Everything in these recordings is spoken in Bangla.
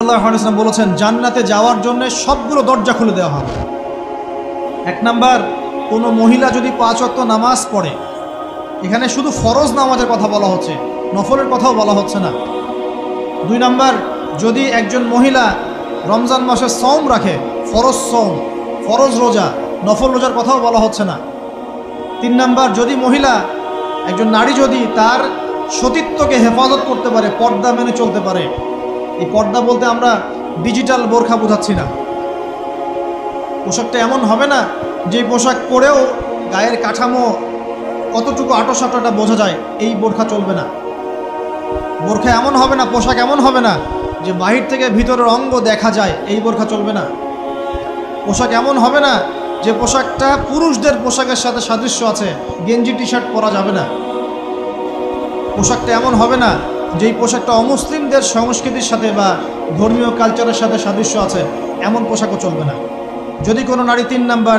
সাল্লাল্লাহু আলাইহি ওয়াসাল্লাম বলেছেন জান্নাতে যাওয়ার জন্য সবগুলো দরজা খুলে দেওয়া হবে। এক নাম্বার, কোনো মহিলা যদি 5 ওয়াক্ত নামাজ পড়ে, এখানে শুধু ফরজ নামাজের কথা বলা হচ্ছে, নফলের কথাও বলা হচ্ছে না। 2 নাম্বার, যদি একজন মহিলা রমজান মাসে সওম রাখে, ফরজ সওম, ফরজ রোজা, নফল রোজার কথাও বলা হচ্ছে না। 3 নাম্বার, যদি মহিলা, একজন নারী যদি তার সতীত্বকে হেফাজত করতে পারে, পর্দা মেনে চলতে পারে। এই পর্দা বলতে আমরা ডিজিটাল বোরখা বোঝাচ্ছি না। পোশাকটা এমন হবে না যে পোশাক পরেও গায়ের কাঠামো কতটুকু আটোসাটোটা বোঝা যায়, এই বোরখা চলবে না। বোরখা এমন হবে না, পোশাক এমন হবে না যে বাহির থেকে ভিতরের অঙ্গ দেখা যায়, এই বোরখা চলবে না। পোশাক এমন হবে না যে পোশাকটা পুরুষদের পোশাকের সাথে সাদৃশ্য আছে, গেঞ্জি টি শার্ট পরা যাবে না। পোশাকটা এমন হবে না যেই পোশাকটা অমুসলিমদের সংস্কৃতির সাথে বা ধর্মীয় কালচারের সাথে সাদৃশ্য আছে, এমন পোশাকও চলবে না। যদি কোনো নারী 3 নাম্বার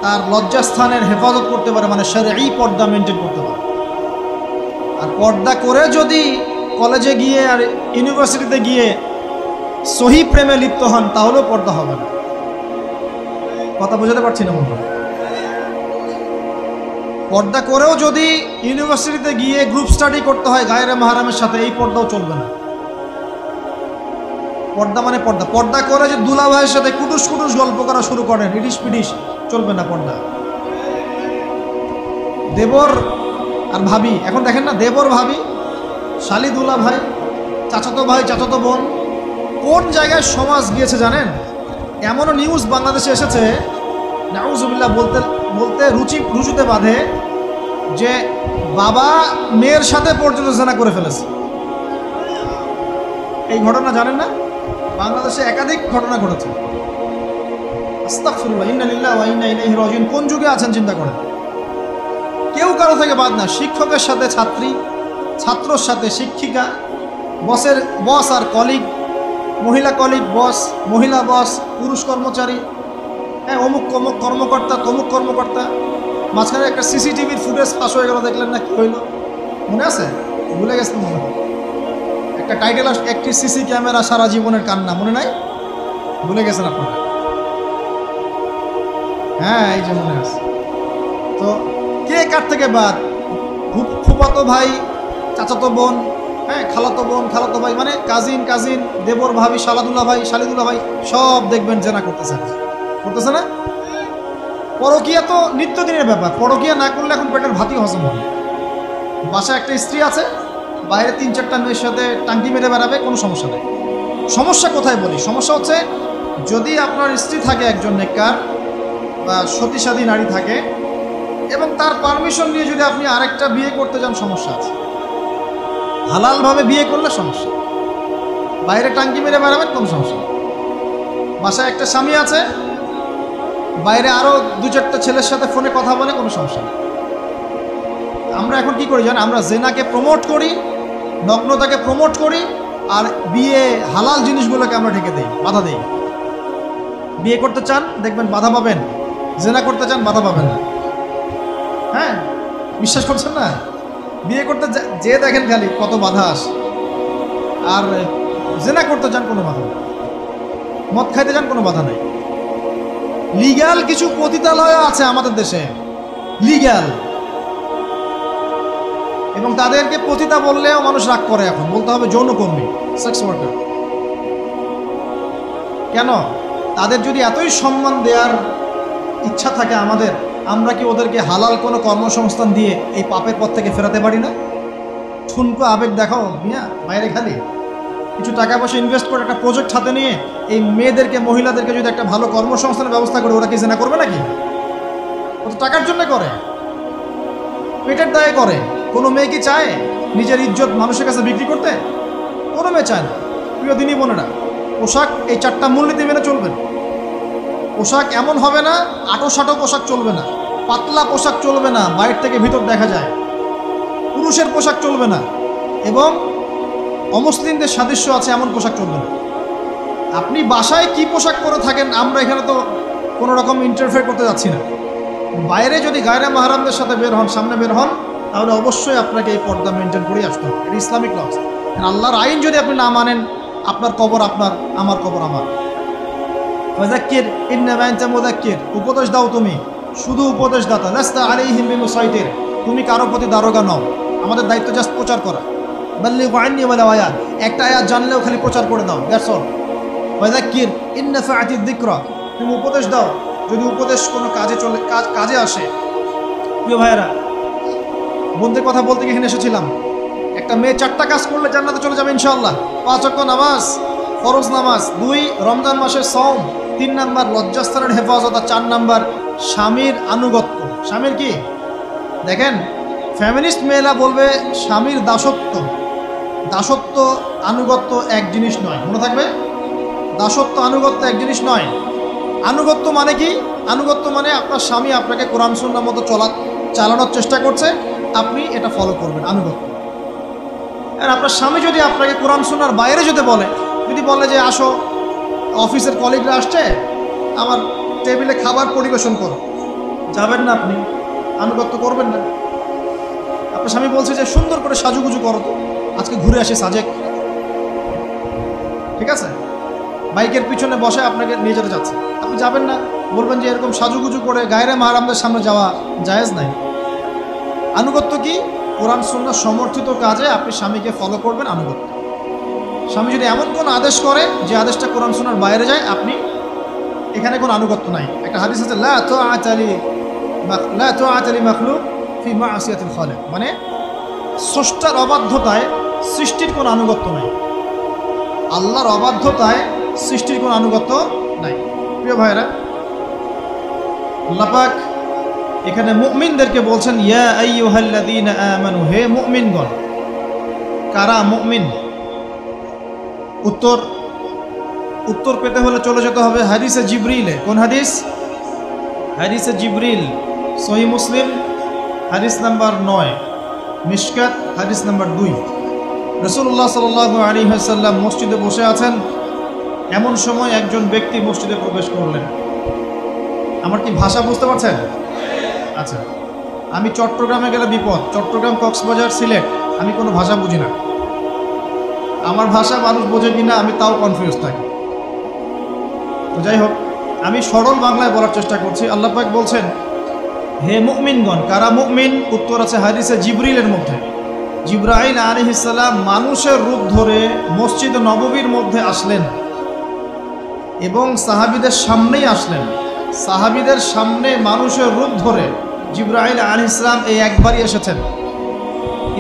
তার লজ্জাস্থানের হেফাজত করতে পারে, মানে শরঈ পর্দা মেনটেন করতে পারে, আর পর্দা করে যদি কলেজে গিয়ে আর ইউনিভার্সিটিতে গিয়ে সহি প্রেমে লিপ্ত হন, তাহলেও পর্দা হবে না। কথা বোঝাতে পারছি না মনে হয়? পর্দা করেও যদি ইউনিভার্সিটিতে গিয়ে গ্রুপ স্টাডি করতে হয় গায়রে মাহরামের সাথে, এই পর্দাও চলবে না। পর্দা মানে পর্দা। পর্দা করে যে দুলা ভাইয়ের সাথে কুটুস কুটুস গল্প করা শুরু করেন, ইডিস পিডিস, চলবে না পর্দা। দেবর আর ভাবি, এখন দেখেন না, দেবর ভাবি, শালি দুলা ভাই, চাচাতো ভাই চাচাতো বোন, কোন জায়গায় সমাজ গিয়েছে জানেন? এমনও নিউজ বাংলাদেশে এসেছে, নাউজুবিল্লাহ বলতে বলতে রুচুতে বাঁধে, যে বাবা মেয়ের সাথে পর্যন্ত জেনা করে ফেলেছে। এই ঘটনা জানেন না? বাংলাদেশে একাধিক ঘটনা ঘটেছে। আস্তাগফিরুল্লাহ, ইন্না লিল্লাহি ওয়া ইন্না ইলাইহি রাজিউন। কোন যুগে আছেন চিন্তা করেন। কেউ কারো থেকে বাদ না, শিক্ষকের সাথে ছাত্রী, ছাত্রর সাথে শিক্ষিকা, বসের বস আর কলিগ, মহিলা কলিগ বস, মহিলা বস, পুরুষ কর্মচারী, হ্যাঁ, অমুক অমুক কর্মকর্তা, তমুক কর্মকর্তা। মাঝখানে একটা সিসিটিভির ফুটেজ পাস হয়ে গেল, দেখলেন না কি হইল? মনে আছে? ভুলে গেছেন মনে হয়। একটা টাইটেল, একটি সিসি ক্যামেরা সারা জীবনের কান্না, মনে নাই? ভুলে গেছেন আপনারা? হ্যাঁ, এই যে মনে আছে। তো কে কার থেকে বাদ? ফুফাতো ভাই, চাচাতো বোন, হ্যাঁ, খালাতো বোন, খালাতো ভাই, মানে কাজিন কাজিন, দেবর ভাবি, শালাদুল্লাহ ভাই, শালিদুল্লাহ ভাই, সব দেখবেন জেনা করতেছে না? পরকিয়া তো নিত্যদিনের ব্যাপার। পরকিয়া না করলে এখন পেটের ভাতই হজম হবে। বাসায় একটা স্ত্রী আছে, বাইরে 3-4টা মেয়ের সাথে টাঙ্কি মেরে বেড়াবে, কোনো সমস্যা নেই। সমস্যা কোথায় বলি? সমস্যা হচ্ছে, যদি আপনার স্ত্রী থাকে একজন নেককার বা সতীসাধী নারী থাকে, এবং তার পারমিশন নিয়ে যদি আপনি আরেকটা বিয়ে করতে যান, সমস্যা আছে। হালালভাবে বিয়ে করলে সমস্যা, বাইরে টাঙ্কি মেরে বেড়াবেন, কোনো সমস্যা নেই। বাসায় একটা স্বামী আছে, বাইরে আরও 2-4টা ছেলের সাথে ফোনে কথা বলে, কোনো সমস্যা নেই। আমরা এখন কি করি জানেন? আমরা জেনাকে প্রমোট করি, নগ্নতাকে প্রমোট করি, আর বিয়ে হালাল জিনিসগুলোকে আমরা ঢেকে দিই, বাধা দিই। বিয়ে করতে চান, দেখবেন বাধা পাবেন। জেনা করতে চান, বাধা পাবেন না। হ্যাঁ, বিশ্বাস করছেন না? বিয়ে করতে যে দেখেন খালি কত বাধা আসে, আর জেনা করতে চান, কোনো বাধা নেই। মদ খাইতে চান, কোনো বাধা নেই। লিগ্যাল কিছু পতিতালয় আছে আমাদের দেশে, লিগ্যাল, এবং তাদেরকে পতিতা বললেও মানুষ রাগ করে। এখন বলতে হবে যৌনকর্মী, সেক্স ওয়ার্কার। কেন? তাদের যদি এতই সম্মান দেওয়ার ইচ্ছা থাকে আমাদের, আমরা কি ওদেরকে হালাল কোনো কর্মসংস্থান দিয়ে এই পাপের পথ থেকে ফেরাতে পারি না? ঠুনকো আবেগ দেখাও মিয়া, বাইরে খালি কিছু টাকা পয়সা ইনভেস্ট করে একটা প্রজেক্ট হাতে নিয়ে এই মেয়েদেরকে, মহিলাদেরকে যদি একটা ভালো কর্মসংস্থানের ব্যবস্থা করে, ওরা কি জেনা করবে নাকি? ও তো টাকার জন্য করে, পেটের দায়ে করে। কোনো মেয়ে কি চায় নিজের ইজ্জত মানুষের কাছে বিক্রি করতে? কোনো মেয়ে চায় না। প্রিয় দিনই বোনেরা, পোশাক এই 4টা মূলনীতি মেনে চলবেন। পোশাক এমন হবে না, আটো-সাটো পোশাক চলবে না, পাতলা পোশাক চলবে না, বাইরে থেকে ভিতর দেখা যায়, পুরুষের পোশাক চলবে না, এবং অমুসলিমদের সাদৃশ্য আছে এমন পোশাক চলবে না। আপনি বাসায় কি পোশাক পরে থাকেন, আমরা এখানে তো কোনো রকম ইন্টারফেয়ার করতে যাচ্ছি না। বাইরে যদি গায়রে মাহরামদের সাথে বের হন, সামনে বের হন, তাহলে অবশ্যই আপনাকে এই পর্দা মেনটেন করেই আসতে হবে। এটা ইসলামিক লস। আল্লাহর আইন যদি আপনি না মানেন, আপনার কবর আপনার, আমার কবর আমার। ফাযাক্কির ইন্নামা আনতা মুযাক্কির, উপদেশ দাও তুমি, শুধু উপদেশ দাতা। লাস্তা আলাইহিম বিমুসাইতির, তুমি কারো প্রতি দারোগা নও, আমাদের দায়িত্ব জাস্ট প্রচার করা। বাল্লিগু আন্নী ওয়ালাউ আয়াত, একটা আয়াত জানলেও খালি প্রচার করে দাও, দ্যাটস অল। ফাযাক্কির ইন নাফাআতিদ যিকরা, তুমি উপদেশ দাও যদি উপদেশ কোনো কাজে আসে। প্রিয় ভাইয়েরা, বন্ধুদের কথা বলতে গিয়ে এখানে এসেছিলাম। একটা মেয়ে 4টা কাজ করলে জান্নাতে চলে যাবে ইনশাআল্লাহ। 5 ওয়াক্ত নামাজ, ফরজ নামাজ, 2 রমজান মাসের সওম, 3 নাম্বার লজ্জাস্থানের হেফাজত, আর 4 নাম্বার স্বামীর আনুগত্য। স্বামীর কি দেখেন, ফ্যামিলিস্ট মেয়েরা বলবে স্বামীর দাসত্ব। দাসত্ব আনুগত্য এক জিনিস নয়, মনে থাকবে। দাসত্ব আনুগত্য এক জিনিস নয়। আনুগত্য মানে কি? আনুগত্য মানে আপনার স্বামী আপনাকে কোরআন সুন্নাহ মতো চালানোর চেষ্টা করছে, আপনি এটা ফলো করবেন, আনুগত্য। আর আপনার স্বামী যদি আপনাকে কোরআন সুন্নাহর বাইরে যেতে বলে, যদি বলে যে আসো অফিসের কলিগরা আসছে, আমার টেবিলে খাবার পরিবেশন করো, যাবেন না, আপনি আনুগত্য করবেন না। আপনার স্বামী বলছে যে সুন্দর করে সাজুগুজু করো, তো আজকে ঘুরে আসি সাজেক, ঠিক আছে, বাইকের পিছনে বসে আপনাকে নিয়ে যেতে যাচ্ছে, আপনি যাবেন না। বলবেন যে এরকম সাজুগুজু করে গায়রে মাহরামদের সামনে যাওয়া জায়েজ নাই। আনুগত্য কি? কোরআন সুন্নাহ সমর্থিত কাজে আপনি স্বামীকে ফলো করবেন, আনুগত্য। স্বামী যদি এমন কোন আদেশ করে যে আদেশটা কোরআন সুন্নাহর বাইরে যায়, আপনি এখানে কোনো আনুগত্য নাই। একটা হাদিস আছে, লা তুআতা লিমাখলুক ফি মা'সিয়াতিল খালিক, মানে স্রষ্টার অবাধ্যতায় সৃষ্টির কোনো আনুগত্য নাই। আল্লাহর অবাধ্যতায় সৃষ্টির কোনো আনুগত্য নাই। প্রিয় ভাইরা, আল্লাহ পাক এখানে মুমিনদেরকে বলছেন, ইয়া আইয়ুহাল্লাযীনা আমানু, হে মুমিনগণ। কারা মুমিন? উত্তর পেতে হলে চলে যেতে হবে হাদিসে জিবরিলে। কোন হাদিস? হাদিসে জিবরিল, সহিহ মুসলিম হাদিস নাম্বার 9, মিশকাত হাদিস নাম্বার 2। রাসূলুল্লাহ সাল্লাল্লাহু আলাইহি ওয়াসাল্লাম মসজিদে বসে আছেন, এমন সময় একজন ব্যক্তি মসজিদে প্রবেশ করলেন। আমার কি ভাষা বুঝতে পারছেন? আচ্ছা, আমি চট্টগ্রামে গেলে বিপদ, চট্টগ্রাম, কক্সবাজার, সিলেট, আমি কোনো ভাষা বুঝি না। আমার ভাষা মানুষ বোঝে কিনা আমি তাও কনফিউজ থাকি। তো যাই হোক, আমি সরল বাংলায় বলার চেষ্টা করছি। আল্লাহ পাক বলছেন, হে মুমিনগণ। কারা মুমিন? উত্তর আছে হাদিসে জিবরিলের মধ্যে। জিবরাইল আলাইহিস সালাম মানুষের রূপ ধরে মসজিদ নববীর মধ্যে আসলেন এবং সাহাবীদের সামনেই আসলেন। সাহাবীদের সামনে মানুষের রূপ ধরে জিবরাইল আলাইহিস সালাম এই একবারই এসেছেন,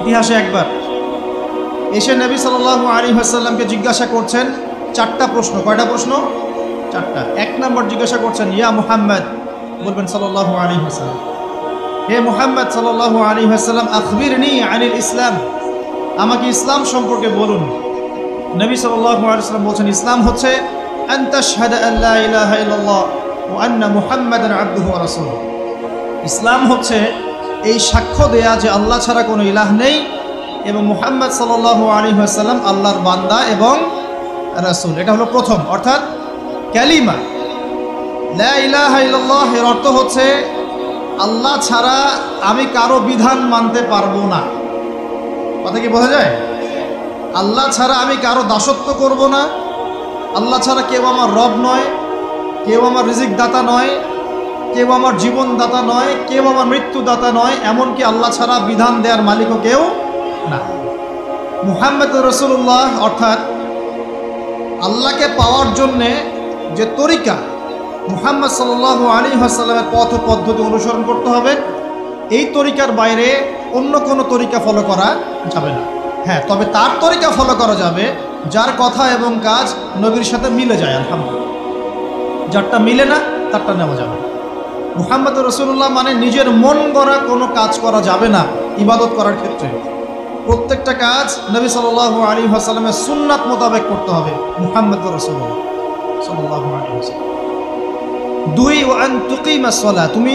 ইতিহাসে একবার। এসে নবী সাল্লাল্লাহু আলাইহি ওয়াসাল্লামকে জিজ্ঞাসা করছেন 4টা প্রশ্ন। কয়টা প্রশ্ন? 4টা। 1 নম্বর জিজ্ঞাসা করছেন, ইয়া মুহাম্মদ, বলবেন সাল্লাল্লাহু আলাইহি ওয়াসাল্লাম, হে মুহাম্মদ সাল্লাল্লাহু আলাইহি ওয়াসাল্লাম, আখবিরনি আনিল ইসলাম, আমাকে ইসলাম সম্পর্কে বলুন। নবী সাল্লাল্লাহু আলাইহি ওয়াসাল্লাম বলছেন, ইসলাম হচ্ছে আন তাশহাদা আল লা ইলাহা ইল্লাল্লাহ ওয়া আন্না মুহাম্মাদান আবদুহু ওয়া রাসূলুহু। ইসলাম হচ্ছে এই সাক্ষ্য দেয়া যে আল্লাহ ছাড়া কোনো ইলাহ নেই এবং মুহাম্মদ সাল্লাল্লাহু আলাইহি ওয়াসাল্লাম আল্লাহর বান্দা এবং রাসূল। এটা হলো প্রথম, অর্থাৎ কালিমা লা ইলাহা ইল্লাল্লাহ। এর অর্থ হচ্ছে আল্লাহ ছাড়া আমি কারো বিধান মানতে পারবো না। কথা কি বোঝা যায়? আল্লাহ ছাড়া আমি কারো দাসত্ব করব না। আল্লাহ ছাড়া কেউ আমার রব নয়, কেউ আমার রিজিক দাতা নয়, কেউ আমার জীবন দাতা নয়, কেউ আমার মৃত্যু দাতা নয়, এমনকি আল্লাহ ছাড়া বিধান দেওয়ার মালিকও কেউ না। মুহাম্মদ রাসূলুল্লাহ, অর্থাৎ আল্লাহকে পাওয়ার জন্যে যে তরিকা, মুহাম্মদ সাল্লাল্লাহু আলাইহি ওয়াসাল্লামের পথ পদ্ধতি অনুসরণ করতে হবে। এই তরিকার বাইরে অন্য কোনো তরিকা ফলো করা যাবে না। হ্যাঁ, তবে তার তরিকা ফলো করা যাবে যার কথা এবং কাজ নবীর সাথে মিলে যায়, আলহামদুলিল্লাহ। যারটা মিলে না তারটা নেওয়া যাবে। মুহাম্মদ রাসূলুল্লাহ মানে নিজের মন গড়া কোনো কাজ করা যাবে না। ইবাদত করার ক্ষেত্রে প্রত্যেকটা কাজ নবী সাল্লাল্লাহু আলাইহি ওয়াসাল্লামের সুন্নাত মোতাবেক করতে হবে। মুহাম্মদ রাসূলুল্লাহ সাল্লাল্লাহু আলাইহি ওয়াসাল্লাম। 2 ওয়া আন তুকিমাস সালাত, তুমি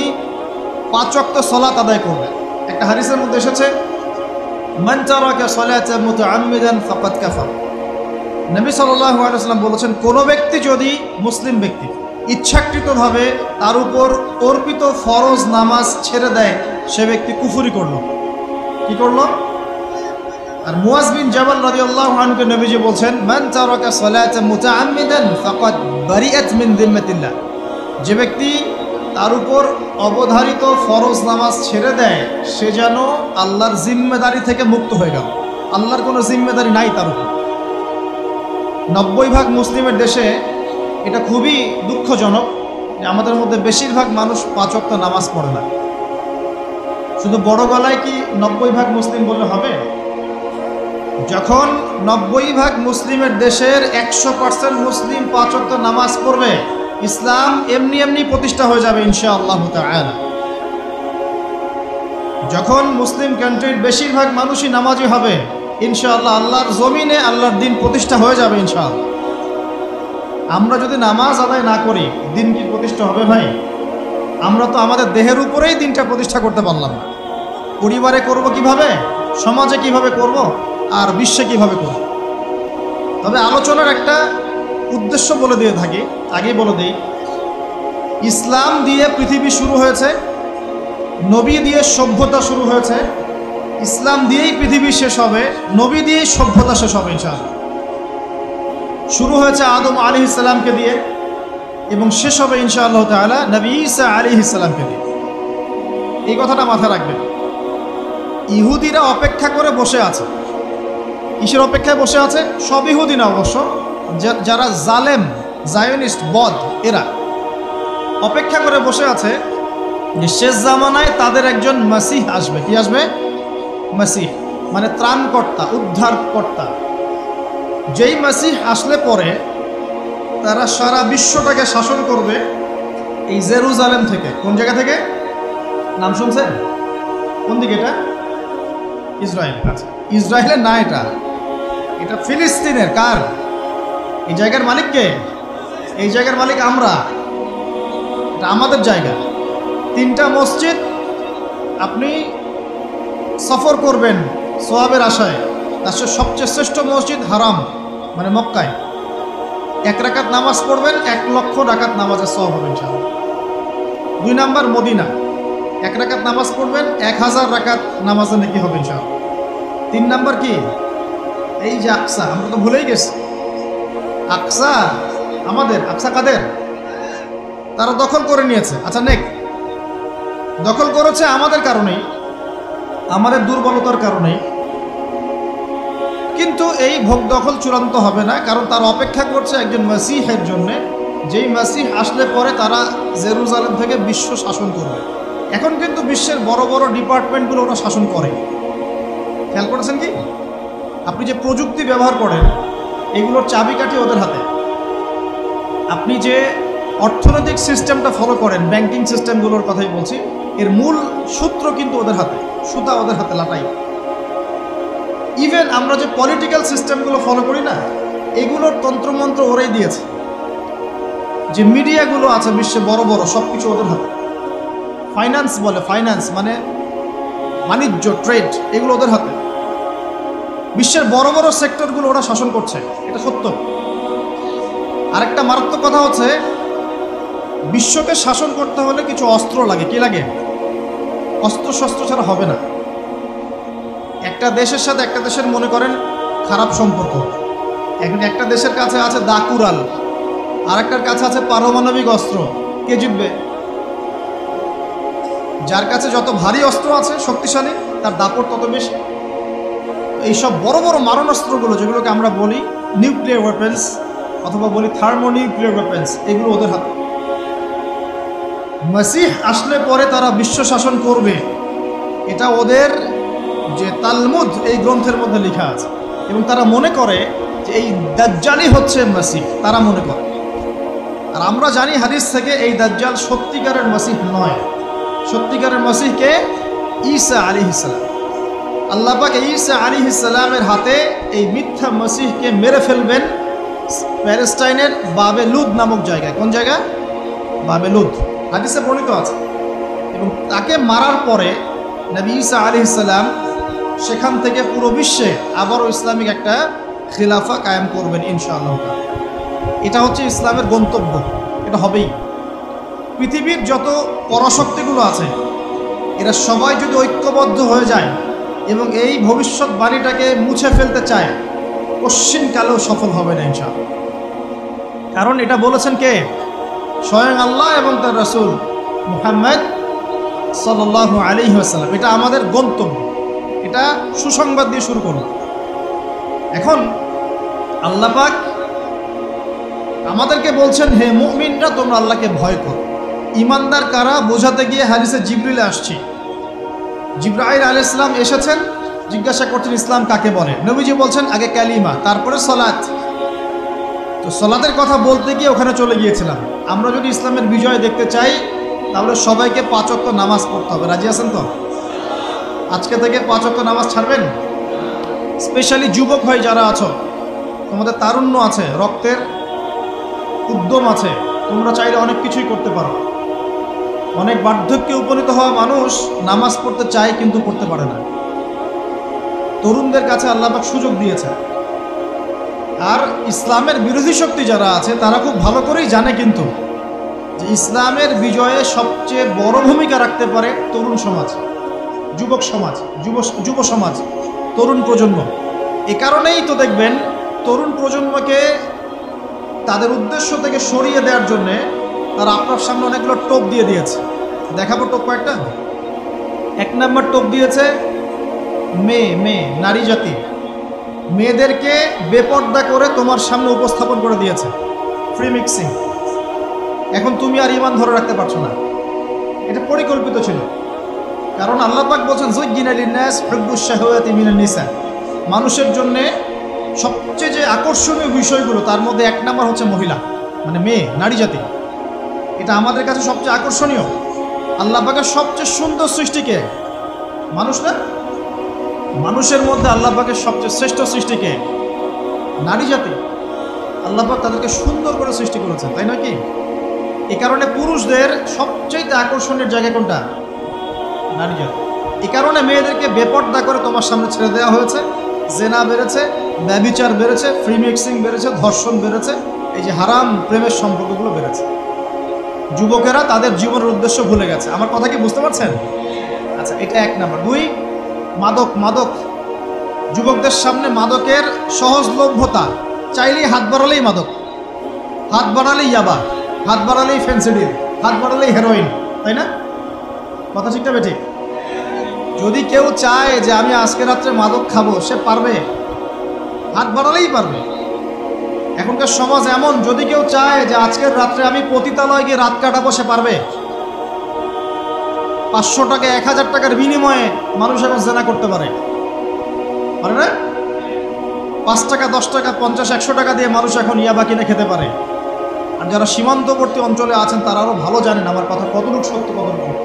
5 ওয়াক্ত সালাত আদায় করবে। একটা হাদিসের মধ্যে এসেছে, মান তারাকা সালাতা মুতাআম্মিদান ফাকাদ কাফার। নবী সাল্লাল্লাহু আলাইহি ওয়াসাল্লাম বলেছেন, কোনো ব্যক্তি যদি, মুসলিম ব্যক্তি, ইচ্ছাকৃতভাবে তার উপর অর্পিত ফরজ নামাজ ছেড়ে দেয়, সে ব্যক্তি কুফরি করলো। কি করলো? আর মুয়াজ বিন জাবাল রাদিয়াল্লাহু আনহু নবীজি বলছেন, মান তারাকা সালাতান মুতাআম্মিদান ফাকাদ বারিআত মিন যিম্মাতিল্লাহ। যে ব্যক্তি তার উপর অবধারিত ফরজ নামাজ ছেড়ে দেয়, সে যেন আল্লাহর জিম্মেদারি থেকে মুক্ত হয়ে গেল। আল্লাহর কোনো জিম্মেদারি নাই তার উপর। 90% মুসলিমের দেশে এটা খুবই দুঃখজনক যে আমাদের মধ্যে বেশিরভাগ মানুষ 5 ওয়াক্ত নামাজ পড়ে না। শুধু বড় গলায় কি 90% মুসলিম বললে হবে? যখন 90% মুসলিমের দেশের 100% মুসলিম 5 ওয়াক্ত নামাজ পড়বে, ইসলাম এমনি এমনি প্রতিষ্ঠা হয়ে যাবে ইনশাআল্লাহ তাআলা। যখন মুসলিম কান্ট্রির বেশিরভাগ মানুষই নামাজি হবে, ইনশাআল্লাহ আল্লাহর জমিনে আল্লাহর দিন প্রতিষ্ঠা হয়ে যাবে ইনশাআল্লাহ। আমরা যদি নামাজ আদায় না করি, দিন কি প্রতিষ্ঠা হবে ভাই? আমরা তো আমাদের দেহের উপরেই দিনটা প্রতিষ্ঠা করতে পারলাম না। পরিবারে করব কিভাবে, সমাজে কিভাবে করব, আর বিশ্বে কিভাবে করব? তবে আলোচনার একটা উদ্দেশ্য বলে দিয়ে থাকি, আগেই বলে দিই, ইসলাম দিয়ে পৃথিবী শুরু হয়েছে, নবী দিয়ে সভ্যতা শুরু হয়েছে। ইসলাম দিয়েই পৃথিবী শেষ হবে, নবী দিয়েই সভ্যতা শেষ হবে ইনশাআল্লাহ। শুরু হয়েছে আদম আলাইহিস সালামকে দিয়ে এবং শেষ হবে ইনশাআল্লাহ তাআলা নবী ঈসা আলাইহিস সালামকে দিয়ে। এই কথাটা মাথায় রাখবেন। ইহুদিরা অপেক্ষা করে বসে আছে। কিসের অপেক্ষায় বসে আছে? সব ইহুদি না অবশ্য, যারা জালেম, জায়নিস্ট, বদ, এরা অপেক্ষা করে বসে আছে যে শেষ জামানায় তাদের একজন মাসিহ আসবে। কি আসবে? মাসিহ মানে ত্রাণকর্তা, উদ্ধারকর্তা। যেই মাসিহ আসলে পরে তারা সারা বিশ্বটাকে শাসন করবে এই জেরুজালেম থেকে। কোন জায়গা থেকে? নাম শুনছেন? কোন দিকে এটা? ইসরায়েল। আচ্ছা, ইসরায়েলের না, এটা ফিলিস্তিনের। কার? এই জায়গার মালিক কে? এই জায়গার মালিক আমরা। এটা আমাদের জায়গা। 3টা মসজিদ আপনি সফর করবেন সোয়াবের আশায়। তার সবচেয়ে শ্রেষ্ঠ মসজিদ হারাম মানে মক্কায়। 1 রাকাত নামাজ পড়বেন, 1 লক্ষ রাকাত নামাজের সওয়াব হবে ইনশাআল্লাহ। 2 নাম্বার মদিনা, 1 রাকাত নামাজ পড়বেন, 1000 রাকাত নামাজে নাকি হবে ইনশাআল্লাহ। 3 নাম্বার কি? এই যে আকসা, আমরা তো ভুলেই গেছি। আকসা আমাদের, আকসা কাদের? তারা দখল করে নিয়েছে। আচ্ছা, দখল করেছে আমাদের কারণেই, আমাদের দুর্বলতার কারণেই। কিন্তু এই ভোগ দখল চূড়ান্ত হবে না, কারণ তারা অপেক্ষা করছে একজন মাসিহের জন্য, যেই মাসিহ আসলে পরে তারা জেরুজালেম থেকে বিশ্ব শাসন করবে। এখন কিন্তু বিশ্বের বড় বড় ডিপার্টমেন্টগুলো ওরা শাসন করে। খেয়াল করেছেন কি? আপনি যে প্রযুক্তি ব্যবহার করেন, এগুলোর চাবিকাঠি ওদের হাতে। আপনি যে অর্থনৈতিক সিস্টেমটা ফলো করেন, ব্যাংকিং সিস্টেমগুলোর কথাই বলছি, এর মূল সূত্র কিন্তু ওদের হাতে, সুতা ওদের হাতে লাটাই। ইভেন আমরা যে পলিটিক্যাল সিস্টেমগুলো ফলো করি না, এগুলোর তন্ত্রমন্ত্র ওরাই দিয়েছে। যে মিডিয়াগুলো আছে বিশ্বে বড় বড়, সব কিছু ওদের হাতে। ফাইন্যান্স বলে, ফাইন্যান্স মানে বাণিজ্য, ট্রেড, এগুলো ওদের হাতে। বিশ্বের বড় বড় সেক্টরগুলো ওরা শাসন করছে, এটা সত্য। আরেকটা মারাত্মক কথা হচ্ছে, বিশ্বকে শাসন করতে হলে কিছু অস্ত্র লাগে। কি লাগে? অস্ত্র শস্ত্র ছাড়া হবে না। একটা দেশের সাথে একটা দেশের মনে করেন খারাপ সম্পর্ক, এখন একটা দেশের কাছে আছে দাকুরাল, আর একটার কাছে আছে পারমাণবিক অস্ত্র। কে জিতবে? যার কাছে যত ভারী অস্ত্র আছে, শক্তিশালী, তার দাপট তত বেশি। এইসব বড় বড় মারণাস্ত্রগুলো, যেগুলোকে আমরা বলি নিউক্লিয়ার ওয়েপেন্স অথবা বলি থার্মোনিউক্লিয়ার ওয়েপেন্স, এগুলো ওদের হাতে। মাসিহ আসলে পরে তারা বিশ্ব শাসন করবে, এটা ওদের যে তালমুদ এই গ্রন্থের মধ্যে লেখা আছে। এবং তারা মনে করে যে এই দাজ্জালই হচ্ছে মাসিহ, তারা মনে করে। আর আমরা জানি হাদিস থেকে এই দাজ্জাল সত্যিকারের মাসিহ নয়। সত্যিকারের মাসিহকে ঈসা আলাইহিস সালাম। আল্লাহ পাক ঈসা আলাইহিস সালামের হাতে এই মিথ্যা মাসিহকে মেরে ফেলবেন প্যালেস্টাইনের বাবেলুদ নামক জায়গায়। কোন জায়গা? বাবেলুদ, হাদিসে বর্ণিত আছে। এবং তাকে মারার পরে নবী ঈসা আলাইহিস সালাম সেখান থেকে পুরো বিশ্বে আবারও ইসলামিক একটা খিলাফা কায়েম করবেন ইনশাআল্লাহ। এটা হচ্ছে ইসলামের গন্তব্য, এটা হবেই। পৃথিবীর যত পরাশক্তিগুলো আছে, এরা সবাই যদি ঐক্যবদ্ধ হয়ে যায়, এবং এই ভবিষ্যৎবাণীটাকে মুছে ফেলতে চায়, কশ্চিনকালেও সফল হবে না ইনশাআল্লাহ। কারণ এটা বলেছেন কে? স্বয়ং আল্লাহ এবং তার রাসূল মুহাম্মদ সাল্লাল্লাহু আলাইহি ওয়াসাল্লাম। এটা আমাদের গন্তব্য, এটা সুসংবাদ দিয়ে শুরু করুন। এখন আল্লাহ পাক আমাদেরকে বলছেন, হে মুমিনরা তোমরা আল্লাহকে ভয় করো। ইমানদার কারা বোঝাতে গিয়ে হাদিসে জিবরিল আসছে। জিবরাইল আলাইহিস সালাম এসেছেন, জিজ্ঞাসা করছেন ইসলাম কাকে বলে। নবীজি বলছেন আগে কালিমা, তারপরে সালাত। তো সালাতের কথা বলতে গিয়ে ওখানে চলে গিয়েছিলাম। আমরা যদি ইসলামের বিজয় দেখতে চাই তাহলে সবাইকে 5 ওয়াক্ত নামাজ পড়তে হবে। রাজি আছেন তো? আজকে থেকে 5 ওয়াক্ত নামাজ ছাড়বেন? স্পেশালি যুবক ভাই যারা আছো, তোমাদের তারুণ্য আছে, রক্তের উদ্যম আছে, তোমরা চাইলে অনেক কিছুই করতে পারো। অনেক বার্ধক্যে উপনীত হওয়া মানুষ নামাজ পড়তে চায় কিন্তু পড়তে পারে না। তরুণদের কাছে আল্লাহ পাক সুযোগ দিয়েছে। আর ইসলামের বিরোধী শক্তি যারা আছে তারা খুব ভালো করেই জানে কিন্তু যে ইসলামের বিজয়ে সবচেয়ে বড় ভূমিকা রাখতে পারে তরুণ সমাজ, যুবক সমাজ, যুব সমাজ, তরুণ প্রজন্ম। এ কারণেই তো দেখবেন তরুণ প্রজন্মকে তাদের উদ্দেশ্য থেকে সরিয়ে দেওয়ার জন্যে তারা আপনার সামনে অনেকগুলো টোপ দিয়ে দিয়েছে। দেখাবো টোপ কয়েকটা। 1 নম্বর টোপ দিয়েছে মেয়ে নারী জাতি। মেয়েদেরকে বেপর্দা করে তোমার সামনে উপস্থাপন করে দিয়েছে, ফ্রি মিক্সিং। এখন তুমি আর ঈমান ধরে রাখতে পারছো না। এটা পরিকল্পিত ছিল। কারণ আল্লাহ পাক বলছেন যুজ্জিনা লিন-নাস হুব্বুশ শাহাওয়াতি মিনান নিসা। মানুষের জন্য সবচেয়ে যে আকর্ষণীয় বিষয়গুলো তার মধ্যে 1 নম্বর হচ্ছে মহিলা, মানে মেয়ে, নারী জাতি। এটা আমাদের কাছে সবচেয়ে আকর্ষণীয়। আল্লাহ পাকের সবচেয়ে সুন্দর সৃষ্টিকে মানুষ না, মানুষের মধ্যে আল্লাহ পাকের সবচেয়ে শ্রেষ্ঠ সৃষ্টিকে নারী জাতি। আল্লাহ পাক তাদেরকে সুন্দর করে সৃষ্টি করেছেন, তাই নয় কি? এই কারণে পুরুষদের সবচেয়ে আকর্ষণের জায়গা কোনটা? নারী জাতি। এই কারণে মেয়েদেরকে বেপর্দা করে তোমার সামনে ছেড়ে দেওয়া হয়েছে। জেনা বেড়েছে, ব্যভিচার বেড়েছে, ফ্রি মিক্সিং বেড়েছে, ধর্ষণ বেড়েছে, এই যে হারাম প্রেমের সম্পর্কগুলো বেড়েছে। যুবকেরা তাদের জীবনের উদ্দেশ্য ভুলে গেছে। আমার কথা কি বুঝতে পারছেন? আচ্ছা, এটা 1 নম্বর। 2, মাদক। যুবকদের সামনে মাদকের সহজলভ্যতা। চাইলেই হাত বাড়ালেই মাদক, হাত বাড়ালেই ইয়াবা, হাত বাড়ালেই ফেন্সিডিল, হাত বাড়ালেই হেরোইন, তাই না? কথা ঠিকটা বেঠিক? যদি কেউ চায় যে আমি আজকে রাত্রে মাদক খাবো, সে পারবে, হাত বাড়ালেই পারবে। এখনকার সমাজ এমন, যদি কেউ চায় যে আজকের রাত্রে আমি পতিতালয়ে গিয়ে রাত কাটাবো, সে পারবে। 500 টাকা 1000 টাকার বিনিময়ে মানুষ এখন জেনা করতে পারে না? 5 টাকা 10 টাকা 50 100 টাকা দিয়ে মানুষ এখন ইয়াবা কিনে খেতে পারে। আর যারা সীমান্তবর্তী অঞ্চলে আছেন তারা আরও ভালো জানেন আমার কথা কতটুকু সত্য, কতটুকু সত্য।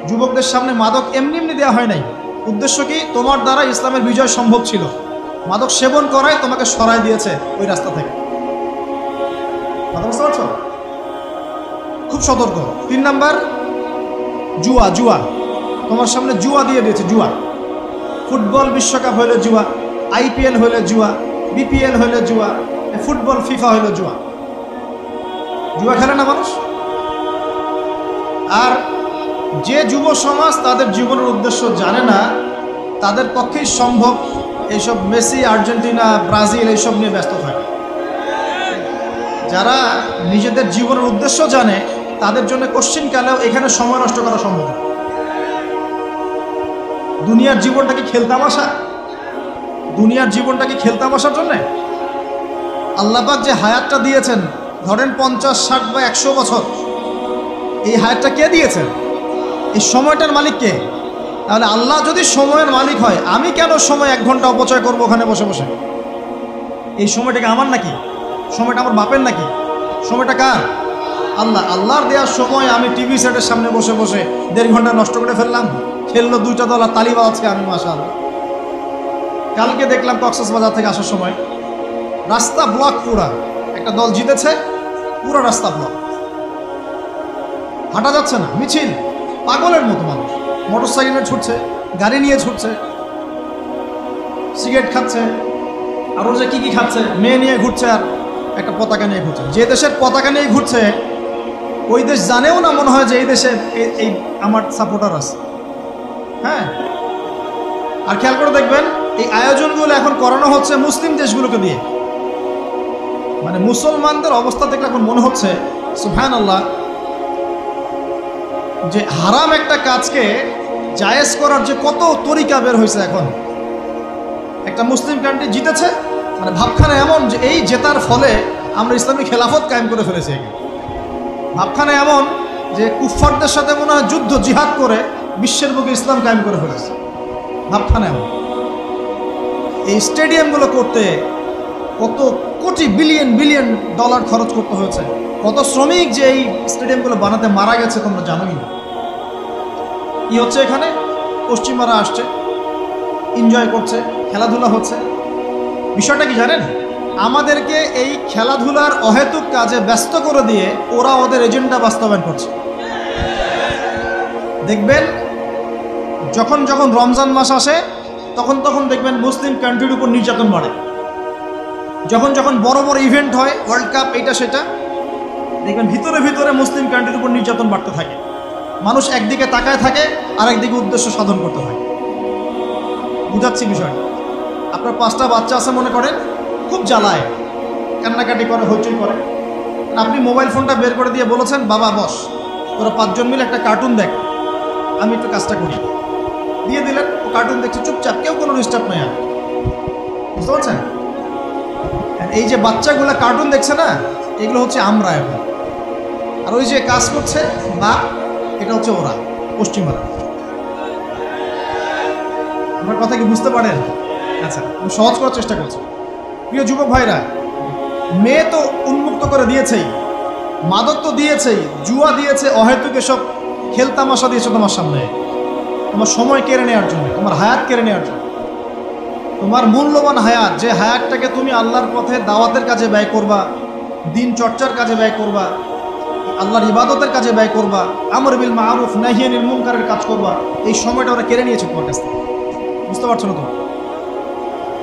যুবকদের সামনে মাদক এমনি দেওয়া হয় নাই। উদ্দেশ্য কি? তোমার দ্বারা ইসলামের বিজয় সম্ভব ছিল। মাদক সেবন করাই তোমাকে সরাই দিয়েছে ওই রাস্তা থেকে। কথা বুঝতে পারছো? খুব সতর্ক। 3 নাম্বার জুয়া। তোমার সামনে জুয়া দিয়ে দিয়েছে। জুয়া, ফুটবল বিশ্বকাপ হইলে জুয়া, IPL হইলে জুয়া, BPL হইলে জুয়া, ফুটবল ফিফা হইলে জুয়া। জুয়া খেলে না মানুষ। আর যে যুব সমাজ তাদের জীবনের উদ্দেশ্য জানে না, তাদের পক্ষেই সম্ভব এইসব মেসি, আর্জেন্টিনা, ব্রাজিল এইসব নিয়ে ব্যস্ত থাকে। যারা নিজেদের জীবনের উদ্দেশ্য জানে তাদের জন্য কোশ্চিনকালেও এখানে সময় নষ্ট করা সম্ভব না। দুনিয়ার জীবনটা কি খেলতামাশা? দুনিয়ার জীবনটা কি খেলতামাশার জন্যে? আল্লাহ পাক যে হায়াতটা দিয়েছেন, ধরেন 50, 60 বা 100 বছর, এই হায়াতটা কে দিয়েছেন? এই সময়টার মালিক কে? তাহলে আল্লাহ যদি সময়ের মালিক হয়, আমি কেন সময় 1 ঘন্টা অপচয় করবো ওখানে বসে বসে? এই সময়টাকে আমার নাকি? সময়টা আমার বাপের নাকি? সময়টা কার? আল্লাহর দেওয়ার সময় আমি টিভি সেটের সামনে বসে বসে 1.5 ঘন্টা নষ্ট করে ফেললাম। খেললো 2টা দল আর তালিবা আছে, আমি মাশাআল্লাহ। কালকে দেখলাম কক্সবাজার থেকে আসার সময় রাস্তা ব্লক, পুরা একটা দল জিতেছে, পুরো রাস্তা ব্লক, হাঁটা যাচ্ছে না, মিছিল, পাগলের মতো মানুষ মোটরসাইকেলে ছুটছে, গাড়ি নিয়ে ছুটছে, সিগারেট খাচ্ছে, আর ও যে কি খাচ্ছে, মেয়ে নিয়ে ঘুরছে আর একটা পতাকা নিয়ে ঘুরছে। যে দেশের পতাকা নিয়ে ঘুরছে ওই দেশ জানেও না মনে হয় যে এই দেশে এই আমার সাপোর্টার আছে। হ্যাঁ, আর খেয়াল করে দেখবেন এই আয়োজনগুলো এখন করানো হচ্ছে মুসলিম দেশগুলোকে দিয়ে। মানে মুসলমানদের অবস্থা দেখলে এখন মনে হচ্ছে সুবহানাল্লাহ, যে হারাম একটা কাজকে জায়েজ করার যে কত তরিকা বের হয়েছে। এখন একটা মুসলিম কান্ট্রি জিতেছে, মানে ভাবখানা এমন যে এই জেতার ফলে আমরা ইসলামী খেলাফত কায়েম করে ফেলেছি। ভাবখানা এমন যে কুফফারদের সাথে মনে হয় যুদ্ধ জিহাদ করে বিশ্বের বুকে ইসলাম কায়েম করে ফেলেছে। ভাবখানা এমন। এই স্টেডিয়ামগুলো করতে কত কোটি বিলিয়ন বিলিয়ন ডলার খরচ করতে হয়েছে, কত শ্রমিক যে এই স্টেডিয়ামগুলো বানাতে মারা গেছে তোমরা জানোই না। কি হচ্ছে এখানে? পশ্চিমারা আসছে, এনজয় করছে, খেলাধুলা হচ্ছে। বিষয়টা কি জানেন? আমাদেরকে এই খেলাধুলার অহেতুক কাজে ব্যস্ত করে দিয়ে ওরা ওদের এজেন্ডা বাস্তবায়ন করছে। দেখবেন যখন যখন রমজান মাস আসে তখন তখন দেখবেন মুসলিম কান্ট্রির উপর নির্যাতন বাড়ে। যখন যখন বড় বড় ইভেন্ট হয়, ওয়ার্ল্ড কাপ, এইটা সেটা, দেখবেন ভিতরে ভিতরে মুসলিম কান্ট্রির উপর নির্যাতন বাড়তে থাকে। মানুষ একদিকে তাকায় থাকে আর একদিকে উদ্দেশ্য সাধন করতে থাকে। বুঝাচ্ছি বিষয়টা। আপনার 5টা বাচ্চা আছে মনে করেন, খুব জ্বালায়, কান্নাকাটি করে, হইচই করে। আপনি মোবাইল ফোনটা বের করে দিয়ে বলেছেন, বাবা বস, তোরা 5 জন মিলে একটা কার্টুন দেখ, আমি একটু কাজটা করি। দিয়ে দিলেন, ও কার্টুন দেখছে চুপচাপ, কেউ কোনো ডিস্টার্ব নাই। আর বুঝতে পারছেন? এই যে বাচ্চাগুলা কার্টুন দেখছে না, এগুলো হচ্ছে আমরা এখন। আর ওই যে কাজ করছে বা এটা হচ্ছে ওরা, পশ্চিমারা। আমার কথা কি বুঝতে পারেন? আচ্ছা, আমি সহজ করার চেষ্টা করছি। প্রিয় যুবক ভাইরা, মেয়ে তো উন্মুক্ত করে দিয়েছেই, মাদক তো দিয়েছেই, জুয়া দিয়েছে, অহেতুক এসব খেলতামাশা দিয়েছে তোমার সামনে, তোমার সময় কেড়ে নেওয়ার জন্য, তোমার হায়াত কেড়ে নেওয়ার জন্য। তোমার মূল্যবান হায়াত, যে হায়াতটাকে তুমি আল্লাহর পথে দাওয়াতের কাজে ব্যয় করবা, দিন চর্চার কাজে ব্যয় করবা, আল্লাহর ইবাদতের কাজে ব্যয় করবা, আমর বিল মারুফ নাহি আনিল মুনকারের কাজ করবা, এই সময়টা ওরা কেড়ে নিয়েছে তোমার কাছ থেকে। বুঝতে পারছো না তুমি?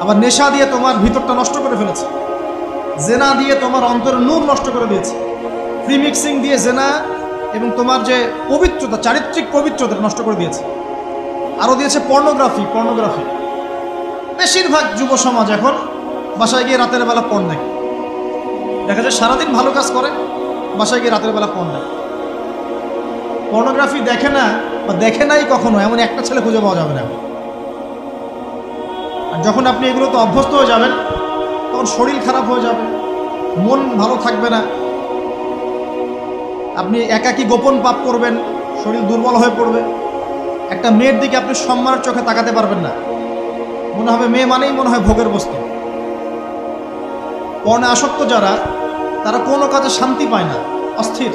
আবার নেশা দিয়ে তোমার ভিতরটা নষ্ট করে ফেলেছে, জেনা দিয়ে তোমার অন্তরের নূর নষ্ট করে দিয়েছে, ফ্রি মিক্সিং দিয়ে জেনা এবং তোমার যে পবিত্রতা, চারিত্রিক পবিত্রতা নষ্ট করে দিয়েছে। আরও দিয়েছে পর্নোগ্রাফি। বেশিরভাগ যুব সমাজ এখন বাসায় গিয়ে রাতের বেলা পর্ন দেখে। দেখা যায় সারাদিন ভালো কাজ করে, বাসায় গিয়ে রাতের বেলা পর্ন দেখে। পর্নোগ্রাফি দেখে না বা দেখে নাই কখনো এমন একটা ছেলে খুঁজে পাওয়া যাবে না। আর যখন আপনি এগুলোতে অভ্যস্ত হয়ে যাবেন তখন শরীর খারাপ হয়ে যাবে, মন ভালো থাকবে না, আপনি একাকী গোপন পাপ করবেন, শরীর দুর্বল হয়ে পড়বে। একটা মেয়ের দিকে আপনি সম্মানের চোখে তাকাতে পারবেন না, মনে হবে মেয়ে মানেই মনে হয় ভোগের বস্তু। পর্ণে আসক্ত যারা, তারা কোনো কাজে শান্তি পায় না, অস্থির।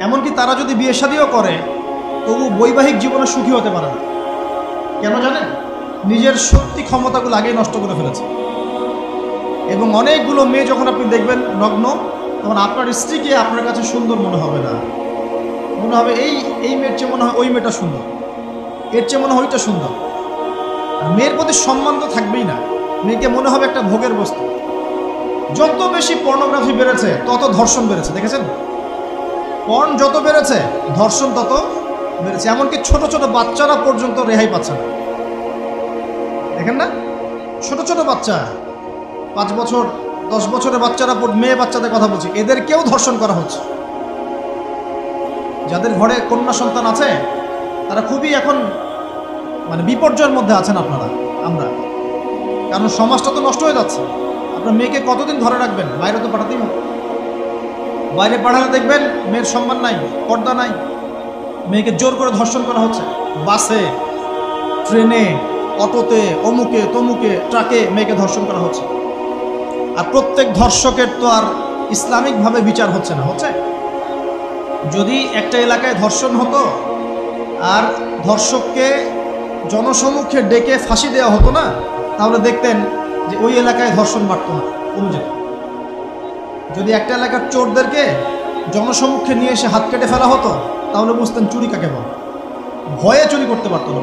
এমনকি তারা যদি বিয়ে শাদীও করে তবু বৈবাহিক জীবনে সুখী হতে পারে না। কেন জানেন? নিজের শক্তি ক্ষমতাগুলো আগেই নষ্ট করে ফেলেছে। এবং অনেকগুলো মেয়ে যখন আপনি দেখবেন নগ্ন, তখন আপনার স্ত্রীকে আপনার কাছে সুন্দর মনে হবে না, মনে হবে এই মেয়ের চেয়ে মনে হয় ওই মেয়েটা সুন্দর, এর চেয়ে মনে হয় ওইটা সুন্দর। আর মেয়ের প্রতি সম্মান তো থাকবেই না, মেয়েকে মনে হবে একটা ভোগের বস্তু। যত বেশি পর্নোগ্রাফি বেড়েছে তত ধর্ষণ বেড়েছে। দেখেছেন? পর্ন যত বেড়েছে ধর্ষণ তত বেড়েছে। এমনকি ছোট ছোট বাচ্চারা পর্যন্ত রেহাই পাচ্ছে না। দেখেন না, ছোট ছোট বাচ্চা, 5 বছর 10 বছরের বাচ্চারা, মেয়ে বাচ্চাদের কথা বলছি, এদেরকেও ধর্ষণ করা হচ্ছে। যাদের ঘরে কন্যা সন্তান আছে তারা খুবই এখন মানে বিপর্যয়ের মধ্যে আছেন আপনারা, আমরা। কারণ সমাজটা তো নষ্ট হয়ে যাচ্ছে। আপনার মেয়েকে কতদিন ঘরে রাখবেন? বাইরে তো পাঠাতেই হবে। বাইরে পাঠালে দেখবেন মেয়ের সম্মান নাই, পর্দা নাই, মেয়েকে জোর করে ধর্ষণ করা হচ্ছে। বাসে, ট্রেনে, অটোতে, অমুকে তমুকে, ট্রাকে মেয়েকে ধর্ষণ করা হচ্ছে। আর প্রত্যেক ধর্ষকের তো আর ইসলামিকভাবে বিচার হচ্ছে না। হচ্ছে? যদি একটা এলাকায় ধর্ষণ হতো আর ধর্ষককে জনসমক্ষে ডেকে ফাঁসি দেওয়া হতো না, তাহলে দেখতেন যে ওই এলাকায় ধর্ষণ বাড়ত না, কমে যেত। যদি একটা এলাকার চোরদেরকে জনসমক্ষে নিয়ে এসে হাত কেটে ফেলা হতো, তাহলে বুঝতেন চুরি কাকে বলে, ভয়ে চুরি করতে পারত না।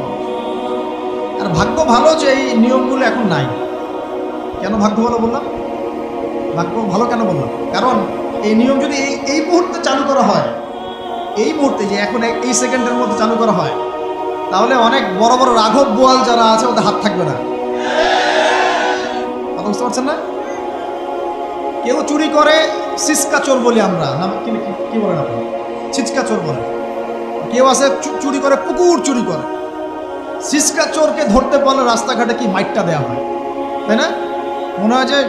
আর ভাগ্য ভালো যে এই নিয়মগুলো এখন নাই। কেন ভাগ্য ভালো বললাম? ভাগ্য ভালো কেন বললাম? কারণ এই নিয়ম যদি এই মুহূর্তে চালু করা হয়, এই মুহূর্তে যে এখন এই সেকেন্ডের মধ্যে চালু করা হয়, তাহলে অনেক বড় বড় রাঘব বোয়াল যারা আছে ওদের হাত থাকবে না। কথা বুঝতে পারছেন না? কেউ চুরি করে সিসকা চোর বলি আমরা, না কি বলেন আপনি? ছিচকা চোর বলেন। কেউ আছে চুরি করে, পুকুর চুরি করে। সিসকা চোরকে ধরতে পারলে রাস্তাঘাটে কি মাইটটা দেওয়া হয়, তাই না? মনে হয় যে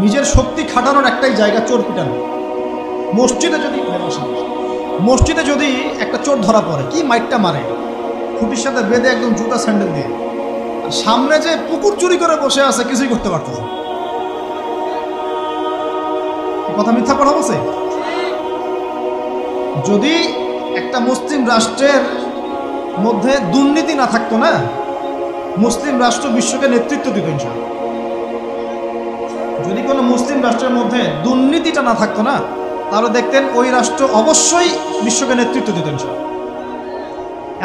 নিজের শক্তি খাটানোর একটাই জায়গা চোর পিটানো। মসজিদে যদি একটা চোর ধরা পড়ে, কি মাইটটা মারে, খুঁটির সাথে বেঁধে একদম জুতা স্যান্ডেল দিয়ে। আর সামনে যে পুকুর চুরি করে বসে আছে, কিছুই করতে পারতেছে। কথা মিথ্যা কথা বলছে? যদি একটা মুসলিম রাষ্ট্রের মধ্যে দুর্নীতি না থাকতো না, মুসলিম রাষ্ট্র বিশ্বকে নেতৃত্ব দিত ইনশাআল্লাহ। যদি কোনো মুসলিম রাষ্ট্রের মধ্যে দুর্নীতিটা না থাকতো না, তাহলে দেখতেন ওই রাষ্ট্র অবশ্যই বিশ্বকে নেতৃত্ব দিত ইনশাআল্লাহ।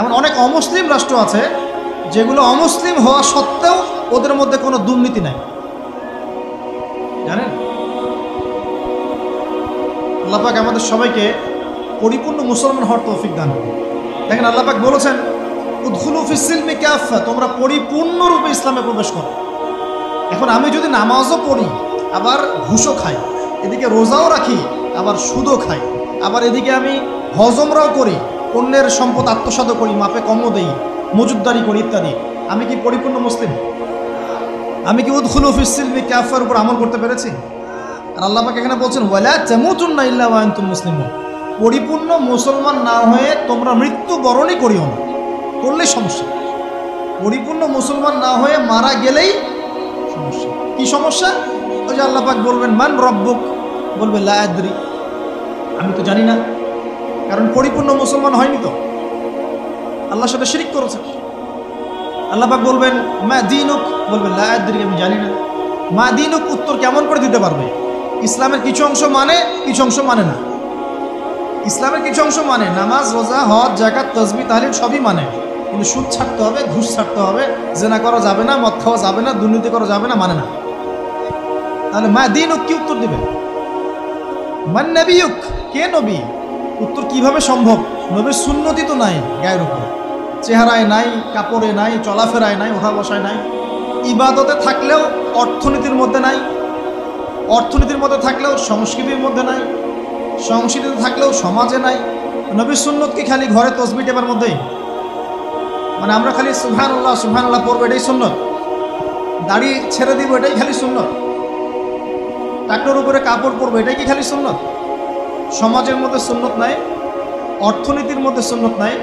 এমন অনেক অমুসলিম রাষ্ট্র আছে যেগুলো অমুসলিম হওয়া সত্ত্বেও ওদের মধ্যে কোনো দুর্নীতি নাই, জানেন? আল্লাহ পাক আমাদের সবাইকে পরিপূর্ণ মুসলমান হওয়ার তৌফিক দান করুন। দেখেন আল্লাহ পাক বলেছেন, উদখুলু ফিস সিলমি কাফা, তোমরা পরিপূর্ণরূপে ইসলামে প্রবেশ করো। এখন আমি যদি নামাজও পড়ি, আবার ঘুষও খাই, এদিকে রোজাও রাখি, আবার সুদও খাই, আবার এদিকে আমি হজমরাও করি, অন্যের সম্পদ আত্মসাৎ করি, মাপে কমও দেই, মজুদদারি করি ইত্যাদি, আমি কি পরিপূর্ণ মুসলিম? আমি কি উদখুলু ফিস সিলমি কাফার উপর আমল করতে পেরেছি? আর আল্লাহ পাক এখানে বলছেন, ওয়ালা তামুতুন্না ইল্লা ওয়া আনতুম মুসলিমুন, পরিপূর্ণ মুসলমান না হয়ে তোমরা মৃত্যুবরণই করিও না। করলেই সমস্যা। পরিপূর্ণ মুসলমান না হয়ে মারা গেলেই সমস্যা। কি সমস্যা? ওই যে আল্লাহ পাক বলবেন, মান রব্বুক, বলবে লা আদরি, আমি তো জানি না। কারণ পরিপূর্ণ মুসলমান হয়নি তো, আল্লাহর সাথে শিরিক করেছে। আল্লাহ পাক বলবেন, মা দীনুক, বলবে লা আদরি, আমি জানি না। মা দীনুক উত্তর কেমন করে দিতে পারবে? ইসলামের কিছু অংশ মানে, কিছু অংশ মানে না। ইসলামের কিছু অংশ মানে, নামাজ, রোজা, হজ, যাকাত, তাসবিহ, তাহলিল সবই মানে, কিন্তু সুদ ছাড়তে হবে, ঘুষ ছাড়তে হবে, জেনা করা যাবে না, মদ খাওয়া যাবে না, দুর্নীতি করা যাবে না, মানে না। তাহলে মা দীনুক কি উত্তর দিবে? মান নবিয়ুক, কে নবী? উত্তর কিভাবে সম্ভব? নবীর সুন্নতি তো নাই গায়ের উপর, চেহারায় নাই, কাপড়ে নাই, চলাফেরায় নাই, ওঠা বসায় নাই, ইবাদতে থাকলেও অর্থনীতির মধ্যে নাই, অর্থনীতির মধ্যে থাকলেও সংস্কৃতির মধ্যে নাই, সংস্কৃতিতে থাকলেও সমাজে নাই। নবীর সুন্নত কি খালি ঘরে তসবিহ টেপার মধ্যেই? মানে আমরা খালি সুবহানাল্লাহ সুবহানাল্লাহ পড়বো, এটাই সুন্নত? দাড়ি ছেড়ে দিব, এটাই খালি সুন্নত? টাকনোর উপরে কাপড় পরবো, এটাই কি খালি সুন্নত? সমাজের মধ্যে সুন্নত নাই, অর্থনীতির মধ্যে সুন্নত নাই,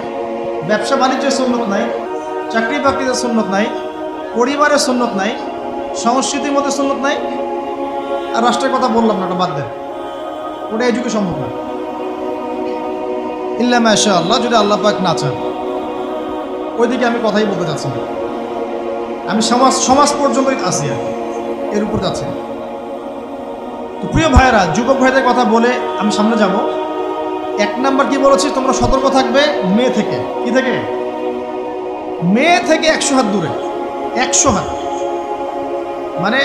ব্যবসা বাণিজ্যের সুন্নত নাই, চাকরি বাকরিতে সুন্নত নাই, পরিবারের সুন্নত নাই, সংস্কৃতির মধ্যে সুন্নত নাই, আর রাষ্ট্রের কথা বললাম না, ওটা বাদ দেন, ওটা এই যুগে সম্ভব না। ইল্লা মাশা আল্লাহ, যদি আল্লাহ পাক না চান। ওইদিকে আমি কথাই বলতে চাচ্ছি না, আমি সমাজ পর্যন্তই আছি, আর এর উপর যাচ্ছি। তো প্রিয় ভাইয়েরা, যুবক ভাইদের কথা বলে আমি সামনে যাব। 1 নাম্বার কি বলেছি? তোমরা সতর্ক থাকবে মেয়ে থেকে। কি থেকে? মেয়ে থেকে 100 হাত দূরে। 100 হাত মানে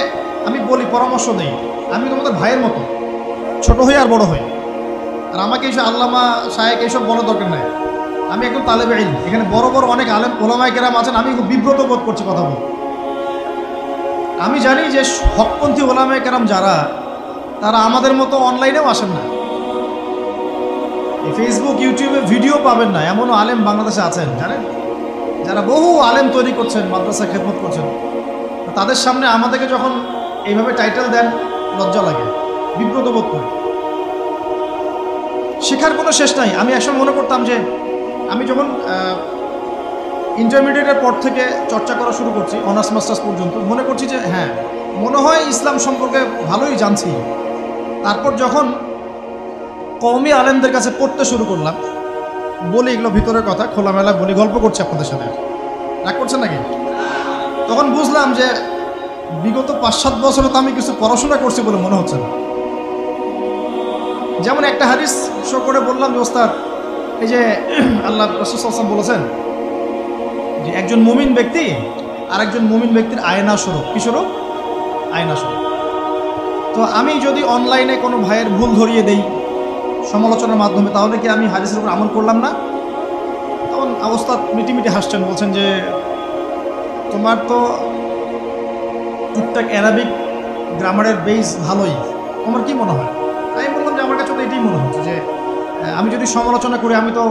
আমি বলি, পরামর্শ নেই, আমি তোমাদের ভাইয়ের মতো, ছোট হই আর বড় হই, আর আমাকে এইসব আল্লামা শায়েখ এইসব বলার দরকার নাই। আমি একদম তালেবে ইলম, এখানে বড় বড় অনেক আলেম ওলামায়ে কেরাম আছেন, আমি খুব বিব্রত বোধ করছি কথা বল। আমি জানি যে হকপন্থী ওলামায়ে কেরাম যারা, তারা আমাদের মতো অনলাইনেও আসেন না, ফেসবুক ইউটিউবে ভিডিও পাবেন না, এমনও আলেম বাংলাদেশে আছেন জানেন, যারা বহু আলেম তৈরি করছেন, মাদ্রাসা খেদমত করছেন। তাদের সামনে আমাদেরকে যখন এইভাবে টাইটেল দেন, লজ্জা লাগে, বিব্রত বোধ করি। শেখার কোনো শেষ নাই। আমি একসময় মনে করতাম যে আমি যখন ইন্টারমিডিয়েটের পর থেকে চর্চা করা শুরু করছি, অনার্স মাস্টার্স পর্যন্ত, মনে করছি যে হ্যাঁ, মনে হয় ইসলাম সম্পর্কে ভালোই জানছি। তারপর যখন কওমি আলেমদের কাছে পড়তে শুরু করলাম, বলি এগুলো ভিতরের কথা, খোলামেলা বলি, গল্প করছি আপনাদের সাথে, রাগ করছেন নাকি? তখন বুঝলাম যে বিগত 5-7 বছরে তো আমি কিছু পড়াশোনা করছি বলে মনে হচ্ছে না। যেমন একটা হাদিস শো করে বললাম যে ওস্তাদ, এই যে আল্লাহ রাসূল সাল্লাল্লাহু আলাইহি ওয়াসাল্লাম বলেছেন যে একজন মুমিন ব্যক্তি আর একজন মুমিন ব্যক্তির আয়না স্বরূপ। কি স্বরূপ? আয়না স্বরূপ। তো আমি যদি অনলাইনে কোনো ভাইয়ের ভুল ধরিয়ে দেই সমালোচনার মাধ্যমে, তাহলে কি আমি হাদিসের উপর আমল করলাম না? তখন অবস্থা মিটি মিটি হাসছেন, বলছেন যে তোমার তো টুকটাক অ্যারাবিক গ্রামারের বেস ভালোই, তোমার কি মনে হয়? তাই আমি বললাম যে আমার কাছে তো এটাই মনে হচ্ছে যে আমি যদি সমালোচনা করি আমি তো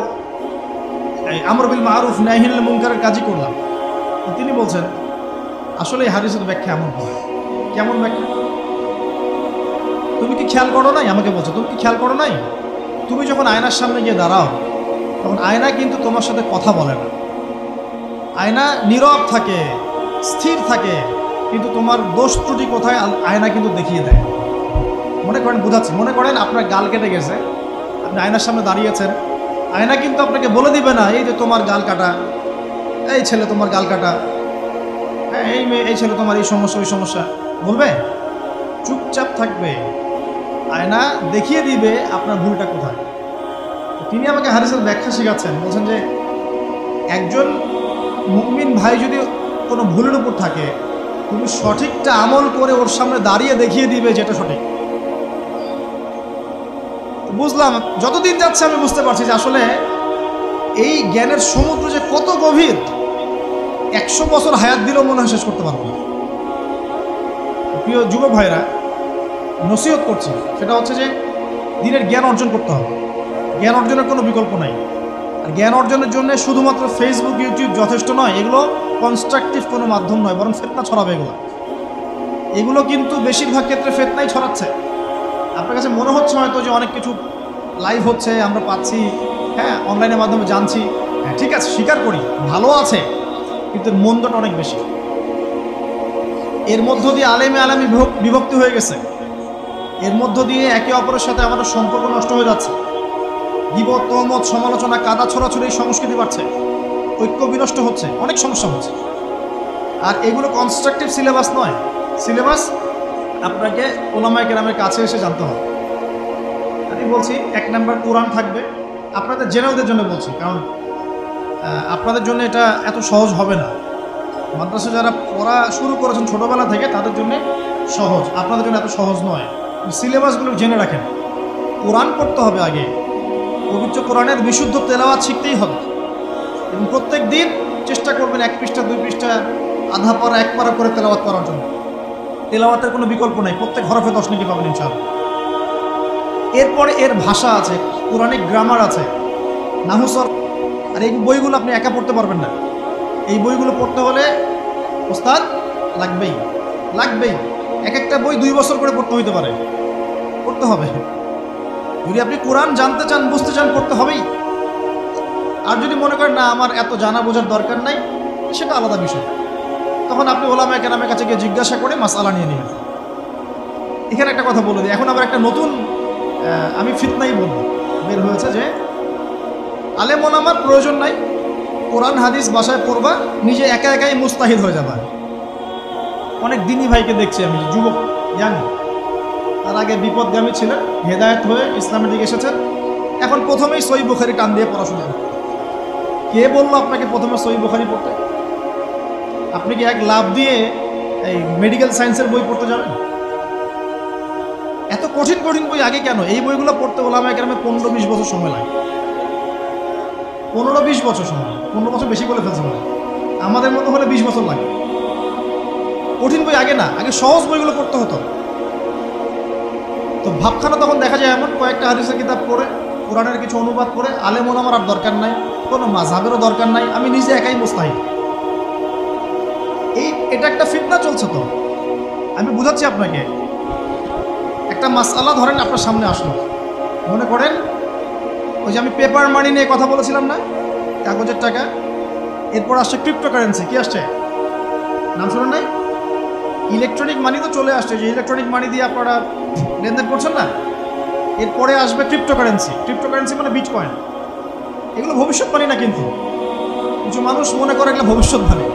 এই আমর বিল মারুফ নাহি আনিল মুনকারের কাজই করলাম। তো তিনি বলছেন আসলে এই হাদিসের ব্যাখ্যা এমন হয়। কেমন ব্যাখ্যা? তুমি কি খেয়াল করো নাই? আমাকে বলছো তুমি কি খেয়াল করো নাই? তুমি যখন আয়নার সামনে গিয়ে দাঁড়াও তখন আয়না কিন্তু তোমার সাথে কথা বলে না, আয়না নীরব থাকে, স্থির থাকে, কিন্তু তোমার দোষ ত্রুটি কোথায় আয়না কিন্তু দেখিয়ে দেয়। মনে করেন, বোঝাচ্ছি, মনে করেন আপনার গাল কেটে গেছে, আপনি আয়নার সামনে দাঁড়িয়েছেন, আয়না কিন্তু আপনাকে বলে দিবে না এই যে তোমার গাল কাটা, এই ছেলে তোমার গাল কাটা, হ্যাঁ এই মেয়ে, এই ছেলে তোমার এই সমস্যা ওই সমস্যা, বলবে? চুপচাপ থাকবে, আয়না দেখিয়ে দিবে আপনার ভুলটা কোথায়। তিনি আমাকে হাদিসের ব্যাখ্যা শেখাচ্ছেন, বলছেন যে একজন মুমিন ভাই যদি কোনো ভুলের উপর থাকে, তুমি সঠিকটা আমল করে ওর সামনে দাঁড়িয়ে দেখিয়ে দিবে যেটা সঠিক। বুঝলাম, যতদিন যাচ্ছে আমি বুঝতে পারছি যে আসলে এই জ্ঞানের সমুদ্র যে কত গভীর, 100 বছর হায়াত দিলেও মনে হয় শেষ করতে পারবো না। প্রিয় যুবক ভাইরা, নসিহত করছি, সেটা হচ্ছে যে দিনের জ্ঞান অর্জন করতে হবে। জ্ঞান অর্জনের কোনো বিকল্প নাই। আর জ্ঞান অর্জনের জন্য শুধুমাত্র ফেসবুক ইউটিউব যথেষ্ট নয়, এগুলো কনস্ট্রাকটিভ কোনো মাধ্যম নয়, বরং ফেতনা ছড়াবে এগুলো কিন্তু বেশিরভাগ ক্ষেত্রে ফেতনাই ছড়াচ্ছে। আপনার কাছে মনে হচ্ছে হয়তো যে অনেক কিছু লাইভ হচ্ছে, আমরা পাচ্ছি, হ্যাঁ অনলাইনের মাধ্যমে জানছি, হ্যাঁ ঠিক আছে, স্বীকার করি ভালো আছে, কিন্তু মন্দটা অনেক বেশি। এর মধ্য দিয়ে আলেমে বিভক্তি হয়ে গেছে, এর মধ্য দিয়ে একে অপরের সাথে আমাদের সম্পর্ক নষ্ট হয়ে যাচ্ছে, গীবত, তহমত, সমালোচনা, কাদা ছড়াছড়ি সংস্কৃতি বাড়ছে, ঐক্য বিনষ্ট হচ্ছে, অনেক সমস্যা হচ্ছে। আর এগুলো কনস্ট্রাকটিভ সিলেবাস নয়। সিলেবাস আপনাকে ওলামায়ে কেরামের কাছে এসে জানতে হবে। আমি বলছি 1 নাম্বার কোরআন থাকবে, আপনাদের জেনারেলদের জন্য বলছি, কারণ আপনাদের জন্য এটা এত সহজ হবে না। মাদ্রাসা যারা পড়া শুরু করেছেন ছোটোবেলা থেকে তাদের জন্য সহজ, আপনাদের জন্য এত সহজ নয়। সিলেবাসগুলো জেনে রাখেন। কোরআন পড়তে হবে আগে, পবিত্র কোরআনের বিশুদ্ধ তেলাওয়াত শিখতেই হবে, এবং প্রত্যেক দিন চেষ্টা করবেন 1 পৃষ্ঠা 2 পৃষ্ঠা, আধা পারা 1 পারা করে তেলাওয়াত করার জন্য। তেলাওয়াতের কোনো বিকল্প নাই, প্রত্যেক হরফে 10 নেকি পাবেন ইনশাআল্লাহ। এরপরে এর ভাষা আছে, কোরআনিক গ্রামার আছে, নাহুসর, আর এই বইগুলো আপনি একা পড়তে পারবেন না। এই বইগুলো পড়তে হলে ওস্তাদ লাগবেই। এক একটা বই 2 বছর করে পড়তে হইতে পারে, পড়তে হবে। যদি আপনি কোরআন জানতে চান, বুঝতে চান, পড়তে হবেই। আর যদি মনে করেন না আমার এত জানা বোঝার দরকার নাই, সেটা আলাদা বিষয়, তখন আপনি ওলামায়ে কেরামের কাছে গিয়ে জিজ্ঞাসা করে মাসআলা নিয়ে নেবেন। এখানে একটা কথা বলে দিই, এখন আবার একটা নতুন আমি ফিতনাই বলবো বের হয়েছে যে আলেম ওলামার প্রয়োজন নাই, কোরআন হাদিস বাসায় পড়বা, নিজে একা একাই মুস্তাহিদ হয়ে যাবা। অনেক দিনই ভাইকে দেখছি আমি, যুবক জানি, তার আগে বিপদগামী ছিলেন, হেদায়েত হয়ে ইসলামের দিকে এসেছেন, এখন প্রথমেই সহিহ বুখারী টান দিয়ে পড়াশোনা করতে। কে বললো আপনাকে প্রথমে সহিহ বুখারী পড়তে? আপনি কি এক লাভ দিয়ে এই মেডিকেল সায়েন্সের বই পড়তে যাবেন? এত কঠিন কঠিন বই আগে কেন? এই বইগুলো পড়তে ওলামায়ে কেরামের 15-20 বছর সময় লাগে। 15-20 বছর সময়, 15 বছর বেশি বলে ফেলছে মনে হয়। আমাদের মতো হলে 20 বছর লাগে। কঠিন বই আগে না, আগে সহজ বইগুলো পড়তে হতো। তো ভাবখানা তখন দেখা যায় এমন, কয়েকটা হাদিসের কিতাব পড়ে, কোরআনের কিছু অনুবাদ করে, আলেম ওলামার আর দরকার নাই, কোনো মাযহাবেরও দরকার নাই, আমি নিজে একাই মুস্তাহিদ। এটা একটা ফিতনা চলছে। তো আমি বুঝাচ্ছি আপনাকে, একটা মাসআলা ধরেন আপনার সামনে আসলো, মনে করেন ওই যে আমি পেপার মানি নিয়ে কথা বলেছিলাম না, কাগজের টাকা, এরপর আসছে ক্রিপ্টোকারেন্সি। কি আসছে? নাম শুনেন নাই? ইলেকট্রনিক মানি তো চলে আসছে, যে ইলেকট্রনিক মানি দিয়ে আপনারা লেনদেন করছেন না, এরপরে আসবে ক্রিপ্টোকারেন্সি। ক্রিপ্টোকারেন্সি মানে বিটকয়েন। এগুলো ভবিষ্যৎবাণী না, কিন্তু কিছু মানুষ মনে করে এগুলো ভবিষ্যৎবাণী।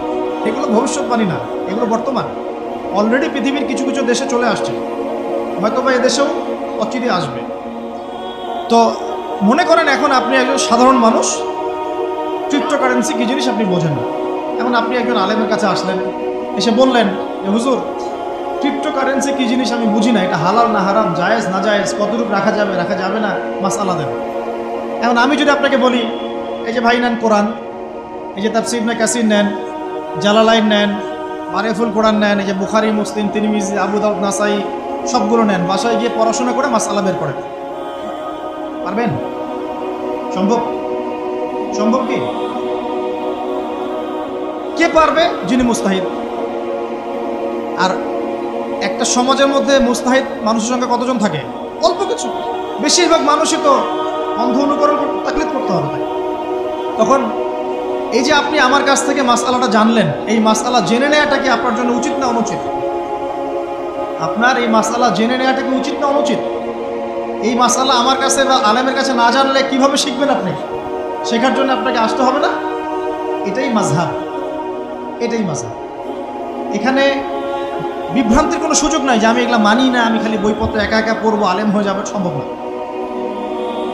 এগুলো ভবিষ্যৎবাণী না, এগুলো বর্তমান। অলরেডি পৃথিবীর কিছু কিছু দেশে চলে আসছে, হয়তো বা এদেশেও অচিরে আসবে। তো মনে করেন এখন আপনি একজন সাধারণ মানুষ, ক্রিপ্টোকারেন্সি কী জিনিস আপনি বোঝেন না। এখন আপনি একজন আলেমের কাছে আসলেন, এসে বললেন যে হুজুর ক্রিপ্টোকারেন্সি কী জিনিস আমি বুঝি না, এটা হালাল না হারাম, জায়েজ না জায়েজ, কতটুকু রাখা যাবে রাখা যাবে না, মাসআলা দেন। এখন আমি যদি আপনাকে বলি এই যে ভাই নেন কোরআন, এই যে তাফসীর ইবনে কাসির নেন, জালালাইন নেন, মারিফুল কোরআন নেন, এই যে বুখারী, মুসলিম, তিরমিজি, আবু দাউদ, নাসাই সবগুলো নেন, বাসায় গিয়ে পড়াশোনা করে মাসআলা বের করেন। পারবেন? সম্ভব? সম্ভব কি? কে পারবে? যিনি মুস্তাহিদ। আর একটা সমাজের মধ্যে মুস্তাহিদ মানুষের সংখ্যা কতজন থাকে? অল্প কিছু। বেশিরভাগ মানুষই তো অন্ধ অনুকরণ তাকলিদ করতে হবে। তখন এই যে আপনি আমার কাছ থেকে মাসআলাটা জানলেন, এই মাসআলা জেনে নেওয়াটা কি আপনার জন্য উচিত না অনুচিত? আপনার এই মাসআলা জেনে নেওয়াটা কি উচিত না অনুচিত? এই মাসআলা আমার কাছে বা আলেমের কাছে না জানলে কিভাবে শিখবেন আপনি? শেখার জন্য আপনাকে আসতে হবে না? এটাই মাযহাব, এটাই মাযহাব। এখানে বিভ্রান্তির কোনো সুযোগ নাই যে আমি এগুলা মানি না, আমি খালি বইপত্র একা একা পড়বো, আলেম হয়ে যাবে, সম্ভব না।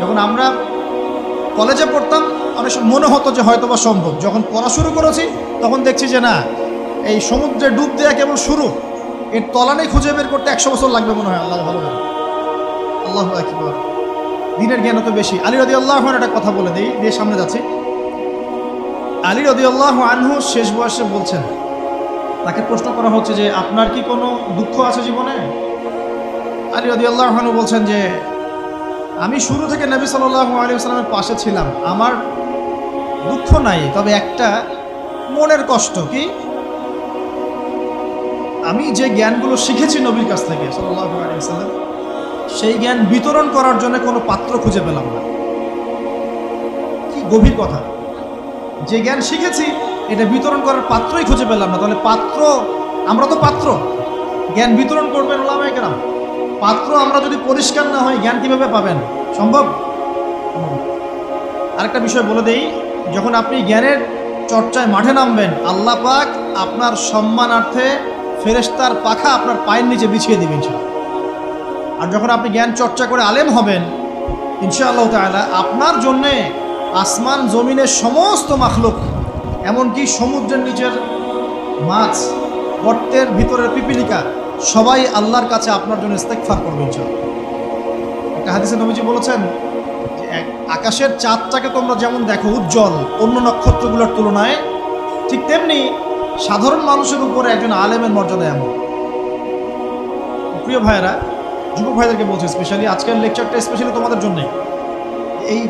যখন আমরা কলেজে পড়তাম অনেক মনে হতো যে হয়তো বা সম্ভব। যখন পড়া শুরু করেছি তখন দেখছি যে না, এই সমুদ্রে ডুব দেওয়া কেবল শুরু, এর তলানে খুঁজে বের করতে 100 বছর লাগবে মনে হয়। আল্লাহ ভালো জানে। আল্লাহু আকবার। দিনের জ্ঞান তো বেশি। আলী রাদিয়াল্লাহু আনহু একটা কথা বলে দিই, দিয়ে সামনে যাচ্ছি। আলী রাদিয়াল্লাহু আনহু শেষ বয়সে বলছেন, তাকে প্রশ্ন করা হচ্ছে যে আপনার কি কোনো দুঃখ আছে জীবনে? আলী রাদিয়াল্লাহু আনহু বলছেন যে আমি শুরু থেকে নবী সাল্লাল্লাহু আলাইহি ওয়াসাল্লামের পাশে ছিলাম, আমার দুঃখ নাই, তবে একটা মনের কষ্ট। কি? আমি যে জ্ঞানগুলো শিখেছি নবীর কাছ থেকে সাল্লাল্লাহু আলাইহি ওয়াসাল্লাম, সেই জ্ঞান বিতরণ করার জন্য কোনো পাত্র খুঁজে পেলাম না। কি গভীর কথা! যে জ্ঞান শিখেছি এটা বিতরণ করার পাত্রই খুঁজে পেলাম না। তাহলে পাত্র, আমরা তো পাত্র, জ্ঞান বিতরণ করবেন ওলামায়ে কেরাম। পাত্র আমরা যদি পরিষ্কার না হয় জ্ঞান কিভাবে পাবেন? সম্ভব? আরেকটা বিষয় বলে দেই, যখন আপনি জ্ঞানের চর্চায় মাঠে নামবেন, আল্লাহ পাক আপনার সম্মানার্থে ফেরেশতার পাখা আপনার পায়ের নিচে বিছিয়ে দিবেন ইনশাআল্লাহ। আর যখন আপনি জ্ঞান চর্চা করে আলেম হবেন ইনশাআল্লাহ তাআলা, আপনার জন্যে আসমান জমিনের সমস্ত মাখলুক, এমনকি সমুদ্রের নিচের মাছ, গর্তের ভিতরের পিপিলিকা, সবাই আল্লাহর কাছে আপনার জন্য ইস্তেগফার করবে ইনশাআল্লাহ। একটা হাদিসে নবীজি বলেছেন যে আকাশের চাঁদটাকে তোমরা যেমন দেখো উজ্জ্বল অন্য নক্ষত্রগুলোর তুলনায়, ঠিক তেমনি সাধারণ মানুষের উপরে একজন আলেমের মর্যাদা এমন। প্রিয় ভাইয়েরা, যুবক ভাইদেরকে বলছি, স্পেশালি আজকের লেকচারটা স্পেশালি তোমাদের জন্যে, এই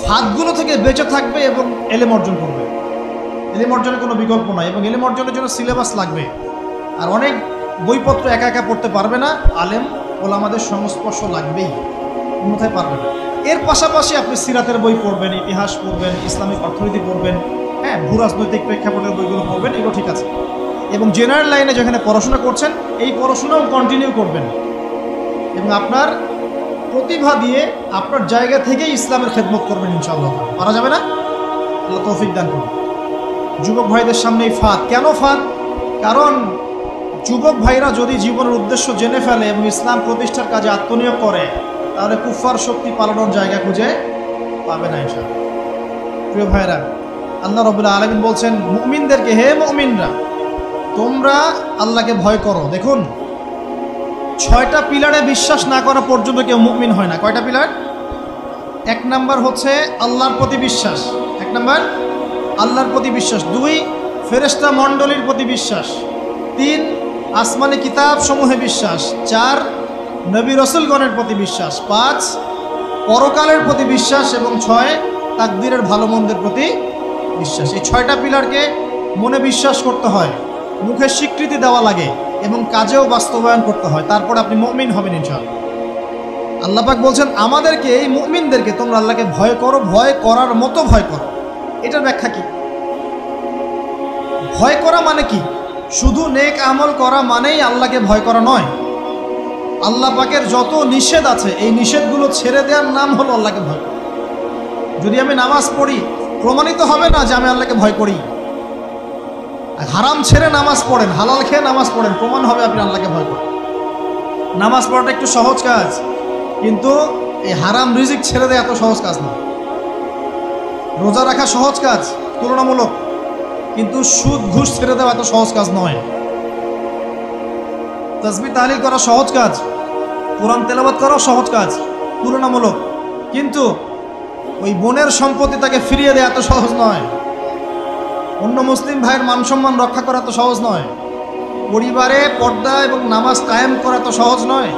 ফাঁদগুলো থেকে বেঁচে থাকবে এবং এলেম অর্জন করবে। এলেম অর্জনের কোনো বিকল্প নাই, এবং এলেম অর্জনের জন্য সিলেবাস লাগবে। আর অনেক বইপত্র একা একা পড়তে পারবে না, আলেম ওলামাদের সংস্পর্শ লাগবেই, অন্যথায় পারবে না। এর পাশাপাশি আপনি সিরাতের বই পড়বেন, ইতিহাস পড়বেন, ইসলামিক অর্থনীতি পড়বেন, হ্যাঁ, ভূরাজনৈতিক প্রেক্ষাপটের বইগুলো পড়বেন, এগুলো ঠিক আছে। এবং জেনারেল লাইনে যেখানে পড়াশোনা করছেন এই পড়াশোনাও কন্টিনিউ করবেন, এবং আপনার প্রতিভা দিয়ে আপনার জায়গা থেকেই ইসলামের খেদমত করবেন ইনশাআল্লাহ। পারা যাবে না? আল্লাহ তৌফিক দান করুন। যুবক ভাইদের সামনে এই ফাঁদ। কেন ফাঁদ? কারণ যুবক ভাইরা যদি জীবনের উদ্দেশ্য জেনে ফেলে এবং ইসলাম প্রতিষ্ঠার কাজে আত্মনিয়োগ করে, তাহলে কুফার শক্তি পালানোর জায়গা খুঁজে পাবে না ইনশাআল্লাহ। প্রিয় ভাইরা, আল্লাহ রাব্বুল আলামিন বলছেন মুমিনদেরকে, হে মুমিনরা, তোমরা আল্লাহকে ভয় করো। দেখুন, 6টা পিলারে বিশ্বাস না করা পর্যন্ত কেউ মুমিন হয় না। কয়টা পিলার? 1 নাম্বার হচ্ছে আল্লাহর প্রতি বিশ্বাস। 1 নাম্বার আল্লাহর প্রতি বিশ্বাস। 2 ফেরেশতা মণ্ডলীর প্রতি বিশ্বাস। 3 আসমানি কিতাব সমূহে বিশ্বাস। 4 নবী রসুলগণের প্রতি বিশ্বাস। 5 পরকালের প্রতি বিশ্বাস। এবং 6 তাকদীরের ভালো মন্দের প্রতি বিশ্বাস। এই 6টা পিলারকে মনে বিশ্বাস করতে হয়, মুখে স্বীকৃতি দেওয়া লাগে এবং কাজেও বাস্তবায়ন করতে হয়, তারপর আপনি মুমিন হবেন ইনশাআল্লাহ। আল্লাহ পাক বলছেন আমাদেরকে, এই মুমিনদেরকে তোমরা আল্লাহকে ভয় করো, ভয় করার মতো ভয় করো। এটার ব্যাখ্যা কি? ভয় করা মানে কি? শুধু নেক আমল করা মানেই আল্লাহকে ভয় করা নয়। আল্লাহ পাকের যত নিষেধ আছে এই নিষেধগুলো ছেড়ে দেওয়ার নাম হলো আল্লাহকে ভয় করা। যদি আমি নামাজ পড়ি, প্রমাণিত হবে না যে আমি আল্লাহকে ভয় করি। হারাম ছেড়ে নামাজ পড়েন, হালাল খেয়ে নামাজ পড়েন, প্রমাণ হবে আপনি আল্লাহকে ভয় করেন। নামাজ পড়াটা একটু সহজ কাজ, কিন্তু এই হারাম রিজিক ছেড়ে দেয় এত সহজ কাজ না। রোজা রাখা সহজ কাজ তুলনামূলক, কিন্তু সুদ ঘুষ ছেড়ে দেওয়া এত সহজ কাজ নয়। তাসবিহ তাহলিল করা সহজ কাজ, কোরআন তেলাওয়াত করাও সহজ কাজ তুলনামূলক, কিন্তু ওই বোনের সম্পত্তি তাকে ফিরিয়ে দেওয়া এত সহজ নয়। অন্য মুসলিম ভাইয়ের মান সম্মান রক্ষা করা তো সহজ নয়, পরিবারে পর্দা এবং নামাজ কায়েম করা তো সহজ নয়,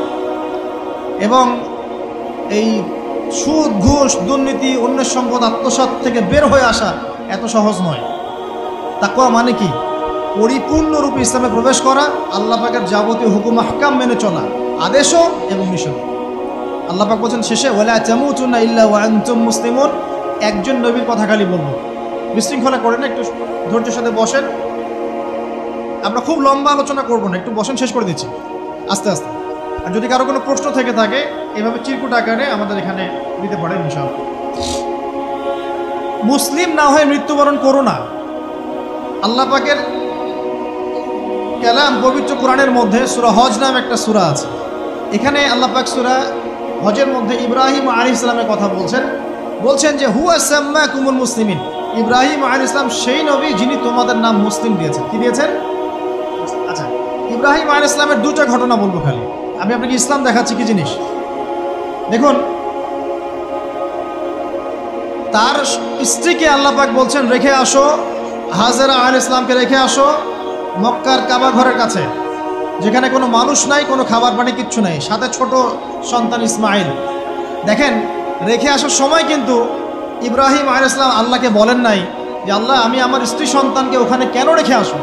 এবং এই সুদ ঘুষ দুর্নীতি অন্যের সম্পদ আত্মসাৎ থেকে বের হয়ে আসা এত সহজ নয়। তাকওয়া মানে কি? পরিপূর্ণরূপে ইসলামে প্রবেশ করা, আল্লাহ পাকের যাবতীয় হুকুম আহকাম মেনে চলা, আদেশও এবং নিষেধ। আল্লাহ পাক বলছেন শেষে, ওয়ালা তামুতুন্না ইল্লা ওয়া আনতুম মুসলিমুন। একজন নবীর কথা খালি বলবো, বিশৃঙ্খলা করেন না, একটু ধৈর্যের সাথে বসেন। আমরা খুব লম্বা আলোচনা করব না, একটু বসেন, শেষ করে দিচ্ছি আস্তে আস্তে। আর যদি কারো কোনো প্রশ্ন থেকে থাকে এভাবে চিরকুট আকারে আমাদের এখানে দিতে পারেন ইনশাআল্লাহ। মুসলিম না হয়ে মৃত্যুবরণ করো না। আল্লাহ পাকের কালাম পবিত্র কোরআনের মধ্যে সূরা হজ নামে একটা সূরা আছে। এখানে আল্লাহ পাক সূরা হজের মধ্যে ইব্রাহিম আলাইহিস সালামের কথা বলছেন যে হুয়া সাম্মাকুমুল মুসলিমিন। ইব্রাহিম আলাইহিস সালাম সেই নবী যিনি তোমাদের নাম মুসলিম দিয়েছেন। কি দিয়েছেন? আচ্ছা, ইব্রাহিম আলাইহিস সালামের দুটো ঘটনা বলবো খালি, আমি আপনাকে ইসলাম দেখাচ্ছি কি জিনিস। দেখুন, তার স্ত্রীকে আল্লাহ পাক বলছেন রেখে আসো, হাজেরা আলাইহিস সালামকে রেখে আসো মক্কার কাবা ঘরের কাছে, যেখানে কোনো মানুষ নাই, কোনো খাবার পানি কিচ্ছু নাই, সাথে ছোট সন্তান ইসমাইল। দেখেন, রেখে আসার সময় কিন্তু ইব্রাহিম আলাইহিস সালাম আল্লাহকে বলেন নাই যে আল্লাহ আমি আমার স্ত্রী সন্তানকে ওখানে কেন রেখে আসো,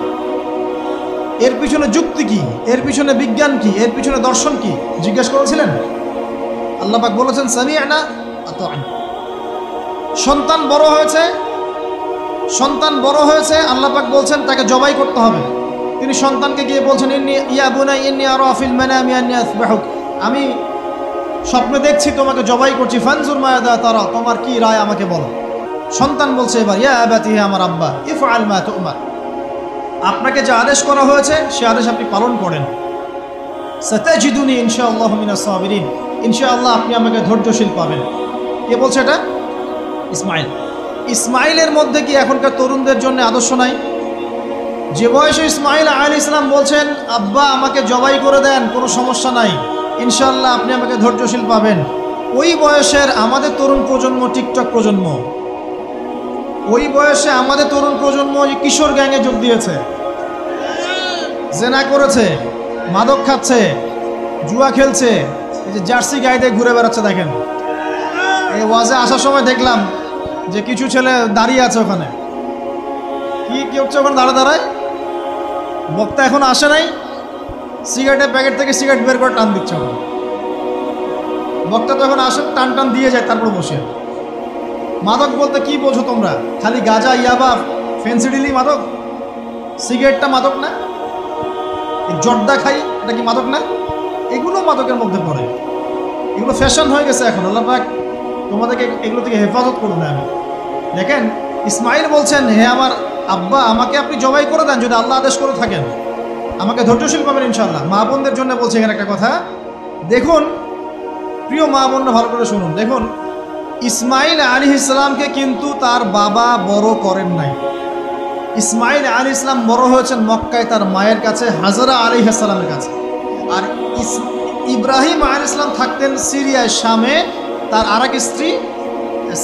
এর পিছনে যুক্তি কি, এর পিছনে বিজ্ঞান কি, এর পিছনে দর্শন কি জিজ্ঞেস করেছিলেন? আল্লাহ পাক বলেছেন সামি'না আতা'না। সন্তান বড় হয়েছে, আল্লাহ পাক বলছেন তাকে জবাই করতে হবে। তিনি সন্তানকে গিয়ে বলছেন ইয়া বুনাইয়া ইন্নী আরা ফিল মানামি আন্নী আসবাহুক, আমি স্বপ্নে দেখছি তোমাকে জবাই করছি, ফানজুর মাযা তারা, তোমার কি রায় আমাকে বলো। সন্তান বলছে এবার ইয়া আবাতি, হে আমার আব্বা, ইফআল মা তু'মার, আপনাকে যে আদেশ করা হয়েছে সে আদেশ আপনি পালন করেন। সাতাজিদুনি ইনশাআল্লাহু মিনাস সাবিরিন, ইনশাআল্লাহ আপনি আমাকে ধৈর্যশীল পাবেন। কে বলছে এটা? ইসমাইল। ইসমাইলের মধ্যে কি এখনকার তরুণদের জন্য আদর্শ নাই? যে বয়সে ইসমাইল আলাইহিস সালাম বলছেন আব্বা আমাকে জবাই করে দেন, কোনো সমস্যা নাই, ইনশাআল্লাহ আপনি আমাকে ধৈর্যশীল পাবেন, ওই বয়সের আমাদের তরুণ প্রজন্ম টিকটক প্রজন্ম, ওই বয়সে আমাদের তরুণ প্রজন্ম কিশোর গ্যাংয়ে যোগ দিয়েছে, জেনা করেছে, মাদক খাচ্ছে, জুয়া খেলছে, এই যে জার্সি গাইতে ঘুরে বেড়াচ্ছে। দেখেন, এই ওয়াজে আসার সময় দেখলাম যে কিছু ছেলে দাঁড়িয়ে আছে ওখানে, কি হচ্ছে ওখানে দাঁড়ায়, বক্তা এখন আসে নাই, সিগারেটের প্যাকেট থেকে সিগারেট বের করে টান দিচ্ছে ওখানে। বক্তা তখন আসে, টান দিয়ে যায়, তারপর বসে। মাদক বলতে কি বোঝো তোমরা? খালি গাঁজা, ইয়াবা, ফেন্সিডিলি মাদক? সিগারেটটা মাদক না? জর্দা খাই, এটা কি মাদক না? এগুলো মাদকের মধ্যে পড়ে, এগুলো ফ্যাশন হয়ে গেছে এখন। আল্লাহ পাক তোমাদেরকে এগুলো থেকে হেফাজত করুন। আমি দেখেন, ইসমাইল বলছেন হে আমার আব্বা আমাকে আপনি জবাই করে দেন যদি আল্লাহ আদেশ করে থাকেন, আমাকে ধৈর্যশীল পাবেন ইনশাআল্লাহ। মা বোনদের জন্য বলছে এখানে একটা কথা, দেখুন প্রিয় মা বোনরা ভালো করে শুনুন। দেখুন, ইসমাইল আলাইহিস সালামকে কিন্তু তার বাবা বড় করেন নাই। ইসমাইল আলাইহিস সালাম বড় হয়েছেন মক্কায় তার মায়ের কাছে, হাজরা আলাইহিস সালামের কাছে। আর ইব্রাহিম আলাইহিস সালাম থাকতেন সিরিয়ায়, শামে, তার আরেক স্ত্রী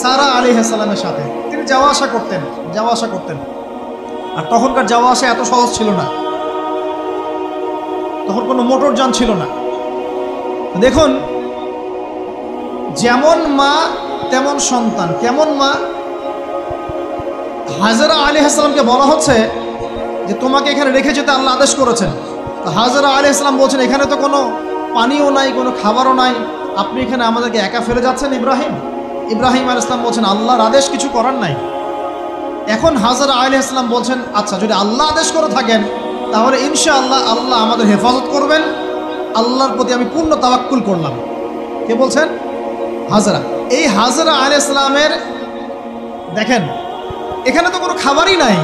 সারা আলাইহিস সালামের সাথে তিনি যাওয়া আসা করতেন। আর তখনকার যাওয়া আসা এত সহজ ছিল না, তখন কোনো মোটর যান ছিল না। দেখুন, যেমন মা তেমন সন্তান। কেমন মা? হাজরা আলাইহিস সালামকে বলা হচ্ছে যে তোমাকে এখানে রেখে যেতে আল্লাহ আদেশ করেছেন। তো হাজরা আলাইহিস সালাম বলছেন এখানে তো কোনো পানিও নাই, কোনো খাবারও নাই, আপনি এখানে আমাদেরকে একা ফেলে যাচ্ছেন ইব্রাহিম। ইব্রাহিম আলাইহিস সালাম বলছেন আল্লাহর আদেশ, কিছু করার নাই। এখন হাজরা আলাইহিস সালাম বলছেন আচ্ছা যদি আল্লাহ আদেশ করে থাকেন তাহলে ইনশাআল্লাহ আল্লাহ আমাদের হেফাজত করবেন, আল্লাহর প্রতি আমি পূর্ণ তাওয়াক্কুল করলাম। কে বলছেন? হাজরা। এই হাজরা আলাইহিস সালামের দেখেন এখানে তো কোনো খাবারই নাই,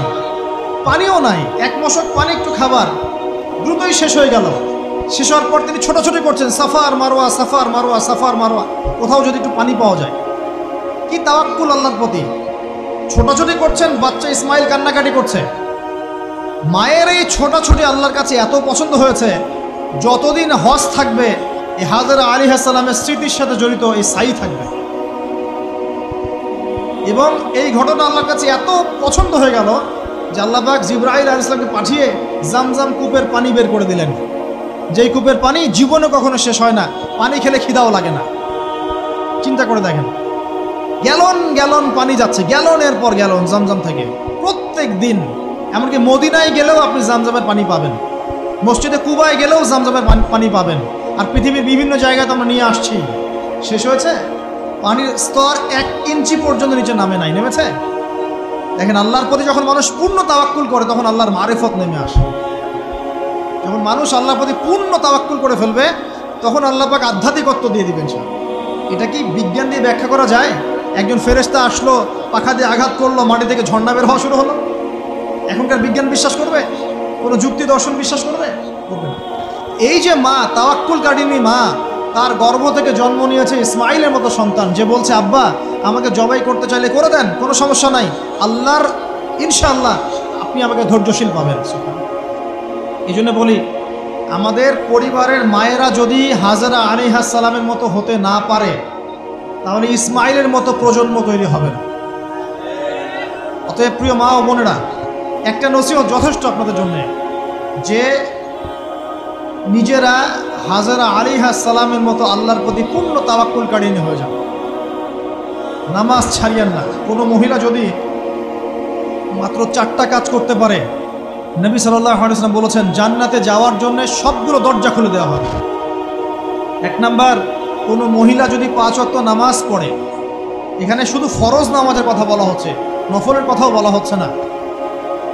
পানিও নাই, এক মশক পানি একটু খাবার দ্রুতই শেষ হয়ে গেল। শেষ হওয়ার পর তিনি ছোটাছুটি করছেন, suffer Marwah suffer Marwah suffer Marwah, কোথাও যদি একটু পানি পাওয়া যায়। কি তাওয়াক্কুল আল্লাহর প্রতি, ছোটাছুটি করছেন। বাচ্চা ইসমাইল কান্নাকাটি করছে। মায়ের এই ছোটাছুটি আল্লাহর কাছে এত পছন্দ হয়েছে, যতদিন হজ থাকবে এই হাজরা আলাইহিস সালামের স্মৃতির সাথে জড়িত এই সাই থাকবে। এবং এই ঘটনা আল্লাহর কাছে এত পছন্দ হয়ে গেল যে আল্লাহ পাক জিবরাইল আলাইহিস সালামকে পাঠিয়ে জামজাম কূপের পানি বের করে দিলেন, যেই কূপের পানি জীবনে কখনো শেষ হয় না, পানি খেলে খিদাও লাগে না। চিন্তা করে দেখেন, গ্যালন গ্যালন পানি যাচ্ছে, গ্যালনের পর গ্যালন জামজাম থেকে প্রত্যেক দিন। এমনকি মদিনায় গেলেও আপনি জামজামের পানি পাবেন, মসজিদে কুবায় গেলেও জামজামের পানি পাবেন। আর পৃথিবীর বিভিন্ন জায়গায় তো আমরা নিয়ে আসছি। শেষ হয়েছে? পানির স্তর 1 ইঞ্চি পর্যন্ত নিচে নামে নাই, নেমেছে? দেখেন, আল্লাহর প্রতি যখন মানুষ পূর্ণ তাওয়াক্কুল করে তখন আল্লাহর মারিফত নেমে আসে। যখন মানুষ আল্লাহর প্রতি পূর্ণ তাওয়াক্কুল করে ফেলবে তখন আল্লাহ পাক আধ্যাত্মিকত্ব দিয়ে দিবেন। এটা কি বিজ্ঞান দিয়ে ব্যাখ্যা করা যায়? একজন ফেরেশতা আসলো, পাখা দিয়ে আঘাত করলো, মাটি থেকে ঝর্ণা বের হওয়া শুরু হলো। এখনকার বিজ্ঞান বিশ্বাস করবে? কোনো যুক্তি দর্শন বিশ্বাস করবে? করবে না। এই যে মা, তাওয়াক্কুল কারিনী মা, তার গর্ভ থেকে জন্ম নিয়েছে ইসমাইলের মতো সন্তান, যে বলছে আব্বা আমাকে জবাই করতে চাইলে করে দেন, কোনো সমস্যা নাই, আল্লাহর ইনশাআল্লাহ আপনি আমাকে ধৈর্যশীল পাবেন। এই জন্য বলি, আমাদের পরিবারের মায়েরা যদি হাজরা আলাইহিস সালামের মতো হতে না পারে তাহলে ইসমাইলের মতো প্রজন্ম তৈরি হবে না। অতএব প্রিয় মা ও বোনেরা, একটা নসিহত যথেষ্ট আপনাদের জন্য, যে নিজেরা হাজরা আলাইহিস সালামের মতো আল্লাহর প্রতি পূর্ণ তাওয়াক্কুল কারিনী হয়ে যাবে। নামাজ ছাড়িয়েন না। কোনো মহিলা যদি মাত্র 4টা কাজ করতে পারে, নবী সাল্লাল্লাহু আলাইহি ওয়াসাল্লাম বলেছেন জান্নাতে যাওয়ার জন্য সবগুলো দরজা খুলে দেওয়া হবে। 1 নাম্বার, কোনো মহিলা যদি 5 ওয়াক্ত নামাজ পড়ে, এখানে শুধু ফরজ নামাজের কথা বলা হচ্ছে, নফলের কথাও বলা হচ্ছে না।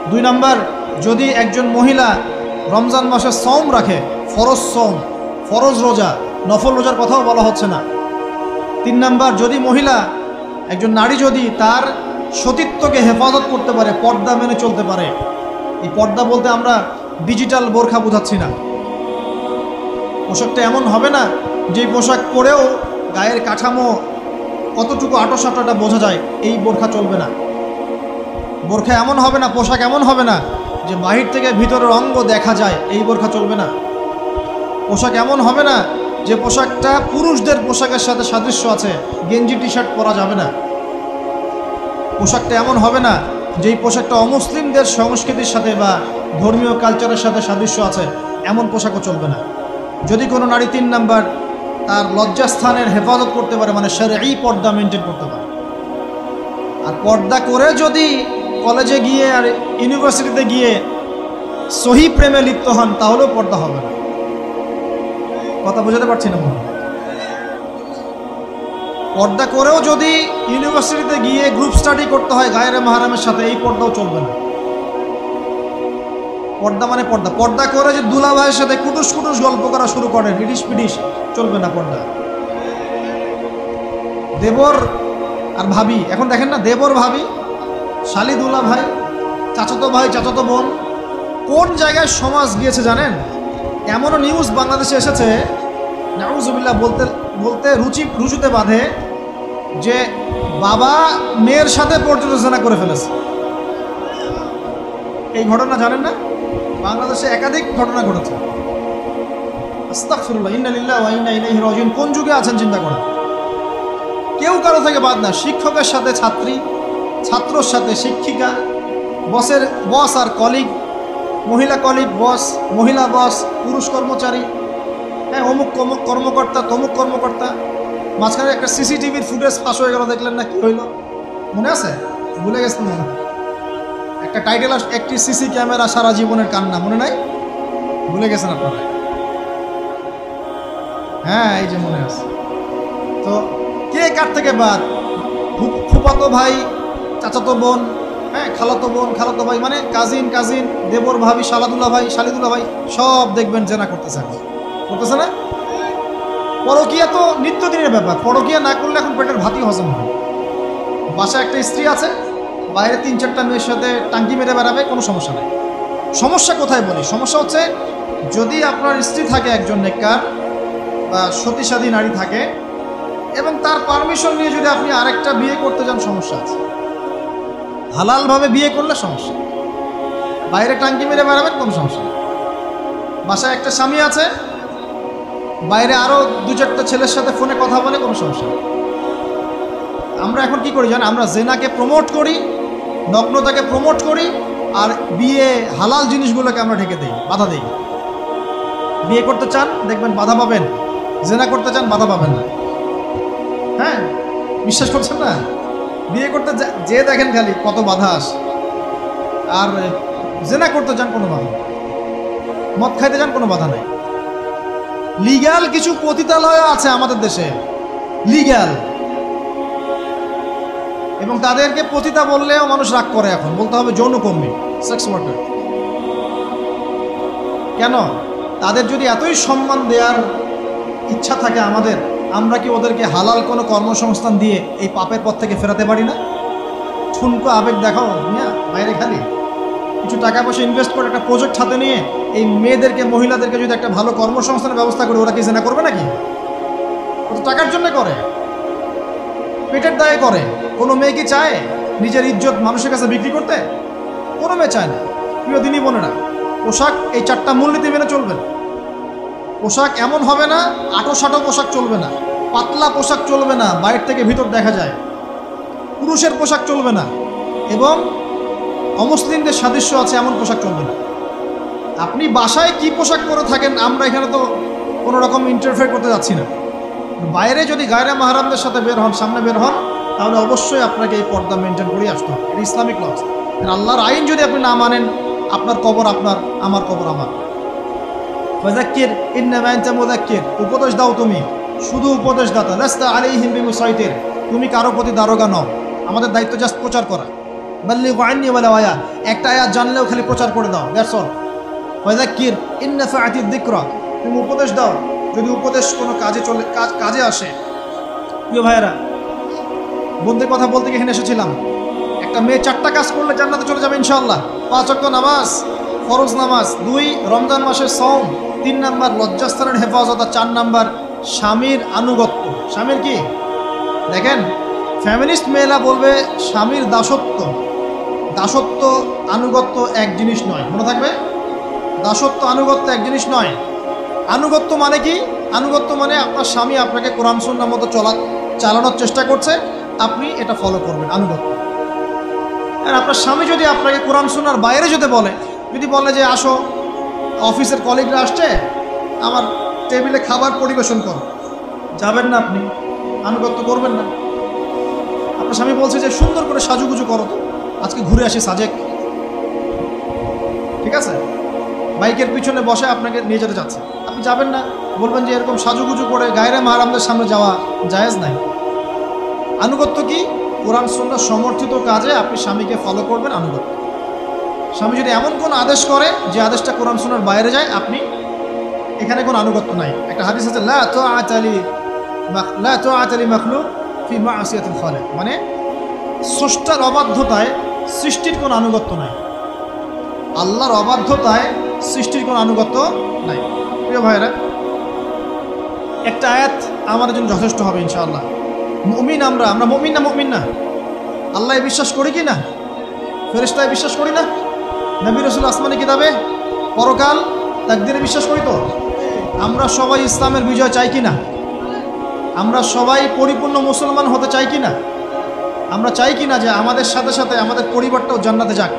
2 নাম্বার, যদি একজন মহিলা রমজান মাসে সওম রাখে, ফরজ সওম, ফরজ রোজা, নফল রোজার কথাও বলা হচ্ছে না। 3 নাম্বার, যদি মহিলা, একজন নারী যদি তার সতীত্বকে হেফাজত করতে পারে, পর্দা মেনে চলতে পারে। এই পর্দা বলতে আমরা ডিজিটাল বোরখা বোঝাচ্ছি না। পোশাকটা এমন হবে না যে পোশাক পরেও গায়ের কাঠামো কতটুকু আটোসাটোটা বোঝা যায়, এই বোরখা চলবে না। বোরখা এমন হবে না, পোশাক এমন হবে না যে বাহির থেকে ভিতরের অঙ্গ দেখা যায়, এই বোরখা চলবে না। পোশাক এমন হবে না যে পোশাকটা পুরুষদের পোশাকের সাথে সাদৃশ্য আছে, গেঞ্জি টি শার্ট পরা যাবে না। পোশাকটা এমন হবে না যেই পোশাকটা অমুসলিমদের সংস্কৃতির সাথে বা ধর্মীয় কালচারের সাথে সাদৃশ্য আছে, এমন পোশাকও চলবে না। যদি কোনো নারী 3 নাম্বার তার লজ্জাস্থানের হেফাজত করতে পারে, মানে শরঈ পর্দা মেনটেন করতে পারে, আর পর্দা করে যদি কলেজে গিয়ে আর ইউনিভার্সিটিতে গিয়ে সহি প্রেমে লিপ্ত হন, তাহলেও পর্দা হবে না। কথা বোঝাতে পারছি না মনে হয়? পর্দা করেও যদি ইউনিভার্সিটিতে গিয়ে গ্রুপ স্টাডি করতে হয় গায়রে মাহরামের সাথে, এই পর্দাও চলবে না। পর্দা মানে পর্দা। পর্দা করে যে দুলা ভাইয়ের সাথে কুটুস কুটুস গল্প করা শুরু করেন, ইডিস পিডিস, চলবে না পর্দা। দেবর আর ভাবি, এখন দেখেন না, দেবর ভাবি, শালি দুলা ভাই, চাচাতো ভাই চাচাতো বোন, কোন জায়গায় সমাজ গিয়েছে জানেন? এমনও নিউজ বাংলাদেশে এসেছে, নাউজুবিল্লাহ বলতে বলতে রুচুতে বাঁধে, যে বাবা মেয়ের সাথে পর্যালোচনা করে ফেলেছে। এই ঘটনা জানেন না? বাংলাদেশে একাধিক ঘটনা ঘটেছে। আস্তাগফিরুল্লাহ, ইন্না লিল্লাহি ওয়া ইন্না ইলাইহি রাজিউন। কোন যুগে আছেন চিন্তা করেন। কেউ কারো থেকে বাদ না, শিক্ষকের সাথে ছাত্রী, ছাত্রর সাথে শিক্ষিকা, বসের বস আর কলিগ, মহিলা কলিগ বস, মহিলা বস, পুরুষ কর্মচারী, হ্যাঁ, অমুক কর্মকর্তা, তমুক কর্মকর্তা। মাঝখানে একটা সিসিটিভির ফুটেজ পাস হয়ে গেল, দেখলেন না কি হইল? মনে আছে? ভুলে গেছেন মনে হয়? একটা টাইটেল, একটি সিসি ক্যামেরা সারা জীবনের কান্না, মনে নাই? ভুলে গেছেন আপনারা? হ্যাঁ, এই যে মনে আছে। তো কে কার থেকে বাদ? ফুফাতো ভাই, চাচাতো বোন, হ্যাঁ, খালাতো বোন, খালাতো ভাই, মানে কাজিন, দেবর ভাবি, শালাদুল্লাহ ভাই, শালিদুল্লাহ ভাই, সব দেখবেন জেনা করতেছে না? পরকীয়া তো নিত্যদিনের ব্যাপার। পরকীয়া না করলে এখন পেটের ভাতই হজম হয়। বাসায় একটা স্ত্রী আছে, বাইরে 3-4টা মেয়ের সাথে টাঙ্কি মেরে বেড়াবে, কোনো সমস্যা নেই। সমস্যা কোথায় বলি? সমস্যা হচ্ছে যদি আপনার স্ত্রী থাকে একজন নেককার বা সতীসাধী নারী থাকে, এবং তার পারমিশন নিয়ে যদি আপনি আরেকটা বিয়ে করতে যান, সমস্যা আছে। হালালভাবে বিয়ে করলে সমস্যা, বাইরে টাঙ্কি মেরে বেড়াবেন, কোনো সমস্যা নেই। বাসায় একটা স্বামী আছে, বাইরে আরও 2-4টা ছেলের সাথে ফোনে কথা বলে, কোনো সমস্যা নেই। আমরা এখন কি করি জানেন? আমরা জেনাকে প্রমোট করি, নগ্নতাকে প্রমোট করি, আর বিয়ে হালাল জিনিসগুলোকে আমরা ঢেকে দিই, বাধা দিই। বিয়ে করতে চান দেখবেন বাধা পাবেন, জেনা করতে চান বাধা পাবেন না। হ্যাঁ, বিশ্বাস করছেন না? বিয়ে করতে যে দেখেন খালি কত বাধা আসে, আর জেনা করতে চান কোনো বাধা, মদ খাইতে চান কোনো বাধা নাই। লিগ্যাল কিছু পতিতালয় আছে আমাদের দেশে, লিগ্যাল, এবং তাদেরকে পতিতা বললেও মানুষ রাগ করে। এখন বলতে হবে যৌনকর্মী, সেক্স ওয়ার্কার। কেন? তাদের যদি এতই সম্মান দেওয়ার ইচ্ছা থাকে আমাদের, আমরা কি ওদেরকে হালাল কোনো কর্মসংস্থান দিয়ে এই পাপের পথ থেকে ফেরাতে পারি না? ঠুনকো আবেগ দেখাও মিয়া, বাইরে খালি কিছু টাকা পয়সা ইনভেস্ট করে একটা প্রজেক্ট হাতে নিয়ে এই মেয়েদেরকে, মহিলাদেরকে যদি একটা ভালো কর্মসংস্থানের ব্যবস্থা করে, ওরা কি জেনা করবে নাকি? ও তো টাকার জন্য করে, পেটের দায়ে করে। কোনো মেয়ে কি চায় নিজের ইজ্জত মানুষের কাছে বিক্রি করতে? কোনো মেয়ে চায় না। প্রিয় দিনই বোনেরা, পোশাক এই 4টা মূলনীতি মেনে চলবেন। পোশাক এমন হবে না, আটো-সাটো পোশাক চলবে না, পাতলা পোশাক চলবে না, বাইরে থেকে ভিতর দেখা যায়, পুরুষের পোশাক চলবে না, এবং অমুসলিমদের সাদৃশ্য আছে এমন পোশাক চলবে না। আপনি বাসায় কি পোশাক পরে থাকেন, আমরা এখানে তো কোনো রকম ইন্টারফেয়ার করতে যাচ্ছি না। বাইরে যদি গায়রে মাহরামদের সাথে বের হন, সামনে বের হন, তাহলে অবশ্যই আপনাকে এই পর্দা মেনটেন করেই আসতে হবে। এটা ইসলামিক লস। আল্লাহর আইন যদি আপনি না মানেন, আপনার কবর আপনার, আমার কবর আমার। ফাযাক্কির ইন্নামা আনতা মুযাক্কির, উপদেশ দাও তুমি, শুধু উপদেশ দাতা। লাস্তা আলাইহিম বিমুসাইতির, তুমি কারো প্রতি দারোগা নও। আমাদের দায়িত্ব জাস্ট প্রচার করা। বাল্লিগু আন্নী ওয়ালাউ আয়া, একটা আয়াত জানলেও খালি প্রচার করে দাও, দ্যাটস অল। ফাযাক্কির ইন নাফাআতিদ যিকরা, তুমি উপদেশ দাও যদি উপদেশ কোনো কাজে আসে। প্রিয় ভাইয়েরা, বন্ধুদের কথা বলতে গিয়ে এখানে এসেছিলাম। একটা মেয়ে 4টা কাজ করলে জান্নাতে চলে যাবে ইনশাআল্লাহ। 5 ওয়াক্ত নামাজ, ফরজ নামাজ, 2 রমজান মাসের সওম, 3 নাম্বার লজ্জাস্থানের হেফাজত, আর 4 নাম্বার স্বামীর আনুগত্য। স্বামীর কি দেখেন, ফ্যামিলিস্ট মেয়েরা বলবে স্বামীর দাসত্ব। দাসত্ব আনুগত্য এক জিনিস নয়, মনে থাকবে। দাসত্ব আনুগত্য এক জিনিস নয়। আনুগত্য মানে কি? আনুগত্য মানে আপনার স্বামী আপনাকে কোরআন সুন্নাহ মতো চালানোর চেষ্টা করছে, আপনি এটা ফলো করবেন, আনুগত্য। আর আপনার স্বামী যদি আপনাকে কোরআন সুন্নাহর বাইরে যদি বলে যে আসো, অফিসের কলিগরা আসছে, আমার টেবিলে খাবার পরিবেশন করো, যাবেন না আপনি, আনুগত্য করবেন না। আপনার স্বামী বলছে যে সুন্দর করে সাজুগুজু করো, আজকে ঘুরে আসি সাজেক, ঠিক আছে, বাইকের পিছনে বসে আপনাকে নিয়ে যেতে যাচ্ছে, আপনি যাবেন না। বলবেন যে এরকম সাজুগুজু করে গায়রে মাহরামদের সামনে যাওয়া জায়েজ নাই। আনুগত্য কি? কোরআন সুন্নাহ সমর্থিত কাজে আপনি স্বামীকে ফলো করবেন, আনুগত্য। স্বামী যদি এমন কোন আদেশ করে যে আদেশটা কোরআন সুন্নাহর বাইরে যায়, আপনি এখানে কোনো আনুগত্য নাই। একটা হাদিস আছে, লা তাআতা লি মাখলুক ফি মা'সিয়াতিল খালিক, মানে স্রষ্টার অবাধ্যতায় সৃষ্টির কোনো আনুগত্য নাই। আল্লাহর অবাধ্যতায় সৃষ্টির কোনো আনুগত্য নাই। প্রিয় ভাইরা, একটা আয়াত আমাদের জন্য যথেষ্ট হবে ইনশাআল্লাহ। মুমিন আমরা মুমিন না? আল্লাহ বিশ্বাস করি কি না? ফেরেশতায় বিশ্বাস করি না? নবী রাসূল আসমানি কিতাবে, পরকাল, তাকদীরে বিশ্বাস করি তো? আমরা সবাই ইসলামের বিজয় চাই কি না? আমরা সবাই পরিপূর্ণ মুসলমান হতে চাই কি না? আমরা চাই কি না যে আমাদের সাথে সাথে আমাদের পরিবারটাও জান্নাতে যাক?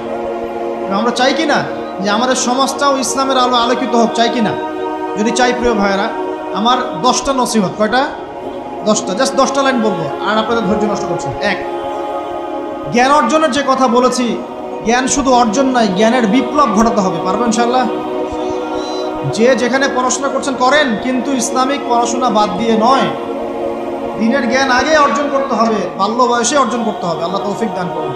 আমরা চাই কি না যে আমাদের সমাজটাও ইসলামের আলো আলোকিত হোক? চাই কি না? যদি চাই প্রিয় ভাইয়েরা, আমার 10টা নসিহত। কয়টা? 10টা, জাস্ট 10টা লাইন বলবো, আর আপনাদের ধৈর্য নষ্ট করছেন। 1, জ্ঞান অর্জনের যে কথা বলেছি, জ্ঞান শুধু অর্জন নয়, জ্ঞানের বিপ্লব ঘটাতে হবে। পারবেন ইনশাআল্লাহ? যে যেখানে পড়াশোনা করছেন করেন, কিন্তু ইসলামিক পড়াশোনা বাদ দিয়ে নয়। দিনের জ্ঞান আগে অর্জন করতে হবে, বাল্য বয়সে অর্জন করতে হবে। আল্লাহ তৌফিক দান করুন।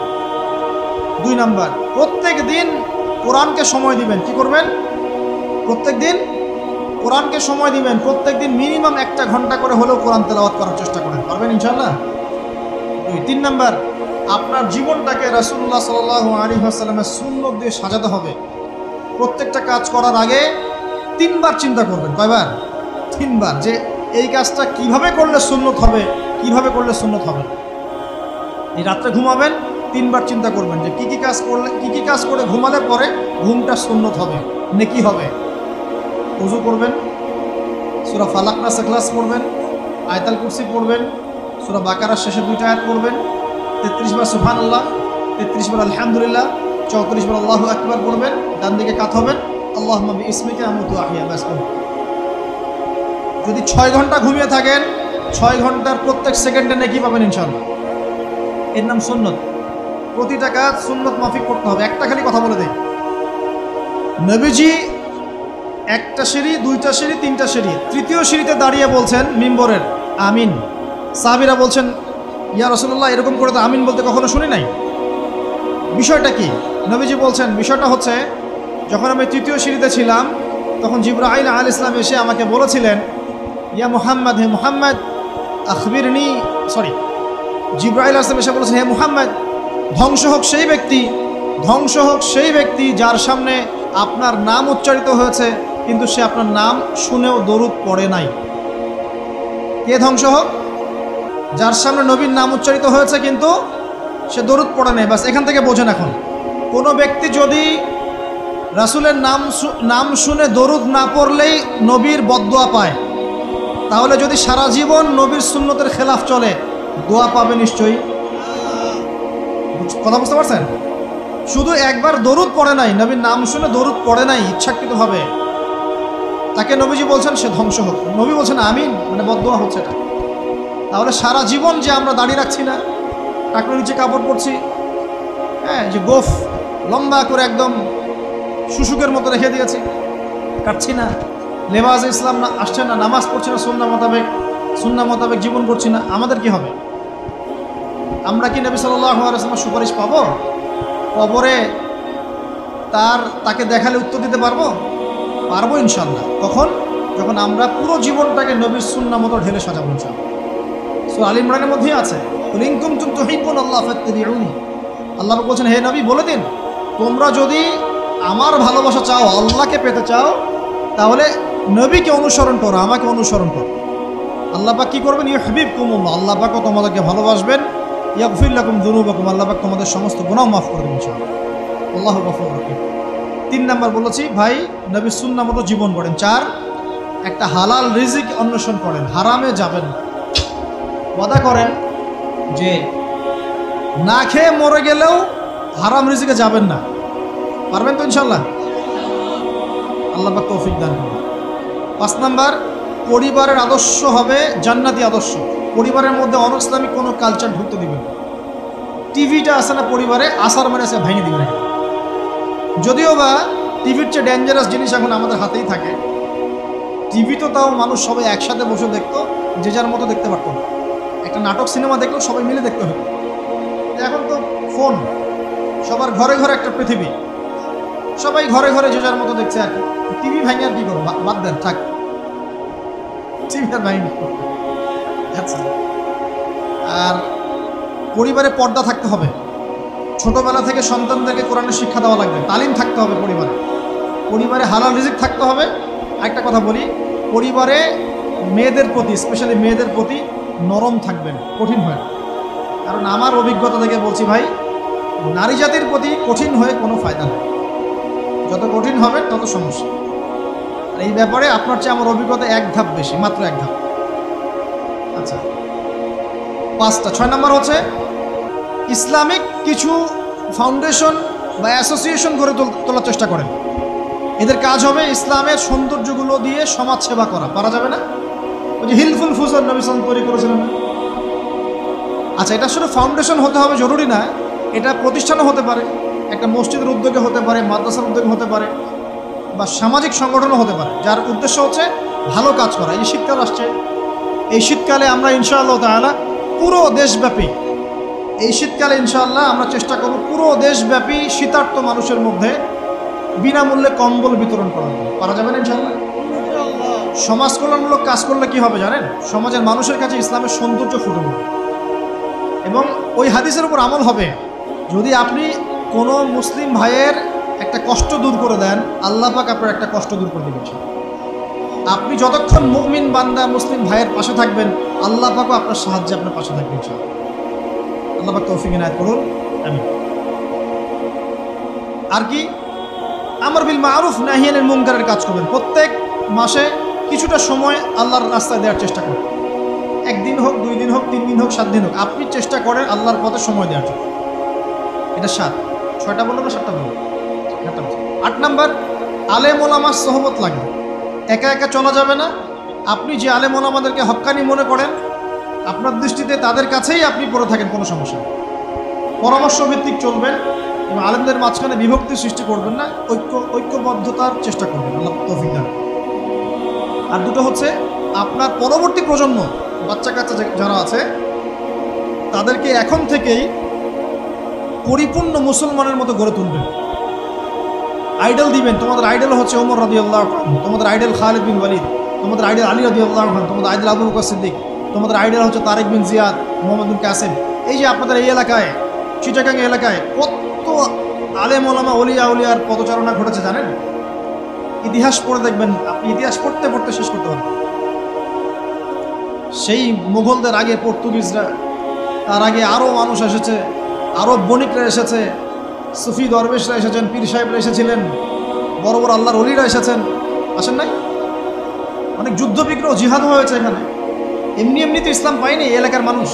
2 নাম্বার, প্রত্যেক দিন কোরআনকে সময় দিবেন। কি করবেন? প্রত্যেক দিন কোরআনকে সময় দিবেন। প্রত্যেক দিন মিনিমাম 1 ঘন্টা করে হলেও কোরআন তেলাওয়াত করার চেষ্টা করেন। পারবেন ইনশাআল্লাহ? 3 নাম্বার, আপনার জীবনটাকে রাসূলুল্লাহ সাল্লাল্লাহু আলাইহি ওয়াসাল্লামের সুন্নাত দিয়ে সাজাতে হবে। প্রত্যেকটা কাজ করার আগে 3 বার চিন্তা করবেন। কয়বার? 3 বার, যে এই কাজটা কিভাবে করলে সুন্নত হবে, কিভাবে করলে সুন্নত হবে। এই রাত্রে ঘুমাবেন, 3 বার চিন্তা করবেন যে কি কি কাজ করে ঘুমালে পরে ঘুমটা সুন্নত হবে, নেকি হবে। ওযু করবেন, সূরা ফালাক নাস ইখলাস পড়বেন, আয়াতুল কুরসি পড়বেন, সূরা বাকারার শেষে 2টা আয়াত পড়বেন, 33 বার সুবহানাল্লাহ, 33 বার আলহামদুলিল্লাহ, 34 বার আল্লাহু আকবার পড়বেন, ডান দিকে কাত হবেন, আল্লাহুম্মা বিইসমিকা আমুতু আহইয়া, ব্যাস। যদি 6 ঘন্টা ঘুমিয়ে থাকেন, 6 ঘন্টার প্রত্যেক সেকেন্ডে নেকি পাবেন ইনশাআল্লাহ। এর নাম সুন্নত। প্রতিটা কাজ সুন্নত মাফিক করতে হবে। একটা খালি কথা বলে দেই, নবীজি একটা সিঁড়ি, দুইটা সিঁড়ি, তিনটা সিঁড়ি, তৃতীয় সিঁড়িতে দাঁড়িয়ে বলছেন মিম্বরের, আমিন। সাহাবীরা বলছেন, ইয়া রাসূলুল্লাহ, এরকম করে তো আমিন বলতে কখনো শুনি নাই, বিষয়টা কি? নবীজি বলছেন, বিষয়টা হচ্ছে, যখন আমি তৃতীয় সিঁড়িতে ছিলাম তখন জিবরাইল আলাইহিস সালাম এসে আমাকে বলেছিলেন, ইয়া মুহাম্মদ, হে মুহাম্মদ, আখবিরনি, জিবরাইল আলাইহিস সালাম এসে বলেছেন, হে মুহাম্মদ, ধ্বংস হোক সেই ব্যক্তি, ধ্বংস হোক সেই ব্যক্তি যার সামনে আপনার নাম উচ্চারিত হয়েছে কিন্তু সে আপনার নাম শুনেও দরুদ পড়ে নাই। কে ধ্বংস হোক? যার সামনে নবীর নাম উচ্চারিত হয়েছে কিন্তু সে দরুদ পড়ে নাই। বাস এখান থেকে বোঝেন, এখন কোনো ব্যক্তি যদি রাসূলের নাম শুনে দরুদ না পড়লেই নবীর বদদোয়া পায়, তাহলে যদি সারা জীবন নবীর সুন্নতের খেলাফ চলে, দোয়া পাবে নিশ্চয়ই। কথা বুঝতে পারছেন? শুধু একবার দরুদ পড়ে নাই, নবীর নাম শুনে দরুদ পড়ে নাই ইচ্ছাকৃতভাবে, তাকে নবীজি বলছেন সে ধ্বংস হোক। নবী বলছেন আমিন, মানে বদদোয়া হচ্ছে এটা। তাহলে সারা জীবন যে আমরা দাঁড়িয়ে রাখছি না, টাকনোর নিচে কাপড় পরছি, হ্যাঁ, যে গোফ লম্বা করে একদম শুশুকের মতো রেখে দিয়েছি, কাটছি না, লেবাজ ইসলাম না আসছে না, নামাজ পড়ছি না, সুন্নাহ মোতাবেক জীবন করছি না, আমাদের কি হবে? আমরা কি নবী সাল্লাল্লাহু আলাইহি ওয়াসাল্লামের সুপারিশ পাবো? কবরে তাকে দেখালে উত্তর দিতে পারবো? পারবো ইনশাআল্লাহ। কখন? যখন আমরা পুরো জীবনটাকে নবীর সুন্নাহ মতো ঢেলে সাজাবো ইনশাআল্লাহ। সূরা আল ইমরানের মধ্যেই আছে, ইন কুনতুম তুহিব্বুনাল্লাহ ফাত্তাবিউনি। আল্লাহ বলছেন, হে নবী বলে দিন, তোমরা যদি আমার ভালোবাসা চাও, আল্লাহকে পেতে চাও, তাহলে নবীকে অনুসরণ করো, আমাকে অনুসরণ করো। আল্লাহ পাক কি করবেন? ইউহিব্বুকুমুল্লাহ, আল্লাহ পাকও তোমাদেরকে ভালোবাসবেন। ইয়াগফির লাকুম যুনুবাকুম, আল্লাহ পাক তোমাদের সমস্ত গুনাহ মাফ করে দেবেন ইনশাআল্লাহ। আল্লাহু গফুরুর রহিম। 3 নাম্বার বলেছি, ভাই নবীর সুন্নাহ মতো জীবন করেন। 4, একটা হালাল রিজিক অন্বেষণ করেন, হারামে যাবেন না। ওয়াদা করেন যে না খেয়ে মরে গেলেও হারাম রিজিকে যাবেন না। পারবেন তো ইনশাআল্লাহ? আল্লাহ পাক তৌফিক দান করুন। 5 নাম্বার, পরিবারের আদর্শ হবে জান্নাতি আদর্শ। পরিবারের মধ্যে অনইসলামিক কোনো কালচার ঢুকতে দিবেন। টিভিটা আছে না পরিবারে, আসার মানে সে ভেঙে দিবেন। যদিও বা টিভির চেয়ে ডেঞ্জারাস জিনিস এখন আমাদের হাতেই থাকে। টিভি তো তাও মানুষ সবাই একসাথে বসে দেখতো, যে যার মতো দেখতে পারতো না। একটা নাটক সিনেমা দেখলেও সবাই মিলে দেখতে হতো। এখন তো ফোন, সবার ঘরে ঘরে একটা পৃথিবী, সবাই ঘরে ঘরে যে যার মতো দেখছে। আর টিভি ভাঙে আর কি করবো, বাদ দেন, থাক, টিভি আর ভাঙি। আচ্ছা, আর পরিবারে পর্দা থাকতে হবে। ছোটবেলা থেকে সন্তানদেরকে কোরআনের শিক্ষা দেওয়া লাগবে, তালিম থাকতে হবে পরিবারে হালাল রিজিক থাকতে হবে। একটা কথা বলি, পরিবারে মেয়েদের প্রতি, স্পেশালি মেয়েদের প্রতি নরম থাকবেন, কঠিন হয় না। কারণ আমার অভিজ্ঞতা থেকে বলছি ভাই, নারী জাতির প্রতি কঠিন হয়ে কোনো ফায়দা নেই। যত কঠিন হবে তত সমস্যা। আর এই ব্যাপারে আপনার চেয়ে আমার অভিজ্ঞতা 1 ধাপ বেশি, মাত্র 1 ধাপ। আচ্ছা, 5টা। 6 নম্বর হচ্ছে ইসলামিক কিছু ফাউন্ডেশন বা অ্যাসোসিয়েশন গড়ে তোলার চেষ্টা করেন। এদের কাজ হবে ইসলামের সৌন্দর্যগুলো দিয়ে সমাজ সেবা করা। পারা যাবে না? ওই যে হিলফুল ফুসল নবী সাল্লাল্লাহু আলাইহি ওয়াসাল্লাম তৈরি করেছিলেন না? আচ্ছা, এটা শুধু ফাউন্ডেশন হতে হবে জরুরি না, এটা প্রতিষ্ঠানও হতে পারে, একটা মসজিদের উদ্যোগে হতে পারে, মাদ্রাসার উদ্যোগে হতে পারে, বা সামাজিক সংগঠনও হতে পারে, যার উদ্দেশ্য হচ্ছে ভালো কাজ করা। এই শীতকাল আসছে, এই শীতকালে আমরা ইনশাআল্লাহ তাআলা পুরো দেশব্যাপী, এই শীতকালে ইনশাআল্লাহ আমরা চেষ্টা করব পুরো দেশব্যাপী শীতার্ত মানুষের মধ্যে বিনামূল্যে কম্বল বিতরণ করা। পারা যাবে না ইনশাআল্লাহ? সমাজ কল্যাণমূলক কাজ করলে কি হবে জানেন? সমাজের মানুষের কাছে ইসলামের সৌন্দর্য ফুটে উঠবে এবং ওই হাদিসের উপর আমল হবে। যদি আপনি কোনো মুসলিম ভাইয়ের একটা কষ্ট দূর করে দেন, আল্লাহ পাক আপনার একটা কষ্ট দূর করে দিবেন। আপনি যতক্ষণ মুমিন বান্দা মুসলিম ভাইয়ের পাশে থাকবেন, আল্লাহ পাকও আপনার সাহায্যে আপনার পাশে থাকবেন ইনশাআল্লাহ। আল্লাহ পাক তৌফিক ইনায়াত করুন, আমিন। আর কি? আমর বিল মারুফ নাহি আনিল মুনকারের কাজ করবেন। প্রত্যেক মাসে কিছুটা সময় আল্লাহর রাস্তায় দেওয়ার চেষ্টা করবেন। 1 দিন হোক, 2 দিন হোক, 3 দিন হোক, 7 দিন হোক, আপনি চেষ্টা করেন আল্লাহর পথে সময় দেওয়ার জন্য। এটা 7। 6টা বললো না 7টা বললো? 8 নাম্বার, আলেম ওলামার সোহবত লাগবে। একা একা চলা যাবে না। আপনি যে আলেম ওলামাদেরকে হক্কানি মনে করেন, আপনার দৃষ্টিতে তাদের কাছেই আপনি পড়ে থাকেন, কোনো সমস্যা নেই। পরামর্শ ভিত্তিক চলবেন এবং আলেমদের মাঝখানে বিভক্তি সৃষ্টি করবেন না, ঐক্যবদ্ধতার চেষ্টা করবেন। আল্লাহ তৌফিক দান। আর দুটো হচ্ছে, আপনার পরবর্তী প্রজন্ম বাচ্চা কাচ্চা যারা আছে তাদেরকে এখন থেকেই পরিপূর্ণ মুসলমানের মতো গড়ে তুলবেন। আইডল দিবেন। তোমাদের আইডল হচ্ছে ওমর রাদিয়াল্লাহু আনহু, তোমাদের আইডল খালিদ বিন ওয়ালিদ, তোমাদের আইডল আলী রাদিয়াল্লাহু আনহু, তোমাদের আইডল আবু বকর সিদ্দিক, তোমাদের আইডল হচ্ছে তারেক বিন জিয়াদ, মোহাম্মদ বিন কাসেম। এই যে আপনাদের এই এলাকায়, চিটাগাং এলাকায় কত আলেম ওলামা ওলিয়া উলিয়ার পদচারণা ঘটেছে জানেন? ইতিহাস পড়ে দেখবেন, আপনি ইতিহাস পড়তে পড়তে শেষ করতে পারবেন। সেই মুঘলদের আগে পর্তুগিজরা, তার আগে আরও মানুষ এসেছে, আরও বণিকরা এসেছে, সুফি দরবেশরা এসেছেন, পীর সাহেবরা এসেছিলেন, বড় বড় আল্লাহর ওলিরা এসেছেন, আসেন নাই? অনেক যুদ্ধ বিগ্রহ জিহাদ হয়েছে এখানে। এমনি এমনি তো ইসলাম পায়নি এই এলাকার মানুষ।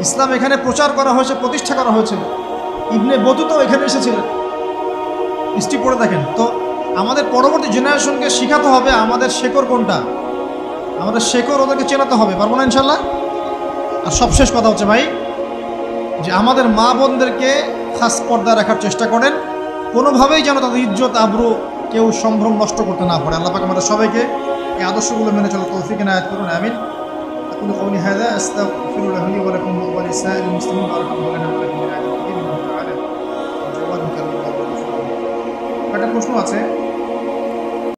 ইসলাম এখানে প্রচার করা হয়েছে, প্রতিষ্ঠা করা হয়েছিল। ইবনে বতুতা এখানে এসেছিলেন। হিস্ট্রি পড়ে দেখেন। তো আমাদের পরবর্তী জেনারেশনকে শেখাতে হবে আমাদের শেকড় কোনটা, আমাদের শেকড় ওদেরকে চেনাতে হবে। পারবো না ইনশাল্লাহ? আর সবশেষ কথা হচ্ছে ভাই, যে আমাদের মা বোনদেরকে খাস পর্দা রাখার চেষ্টা করেন, কোনোভাবেই যেন তাদের ইজ্জত আবরু কেউ সম্ভ্রম নষ্ট করতে না পারে। আল্লাহ পাক আমাদের সবাইকে এই আদর্শগুলো মেনে চলার তৌফিক ইনায়াত করুন, আমিন। أقول قولي هذا أستغفر الله لي ولكم ولسائر المسلمين بارك الله لنا ولكم من آياته تعالى وجوابك. একটা প্রশ্ন আছে,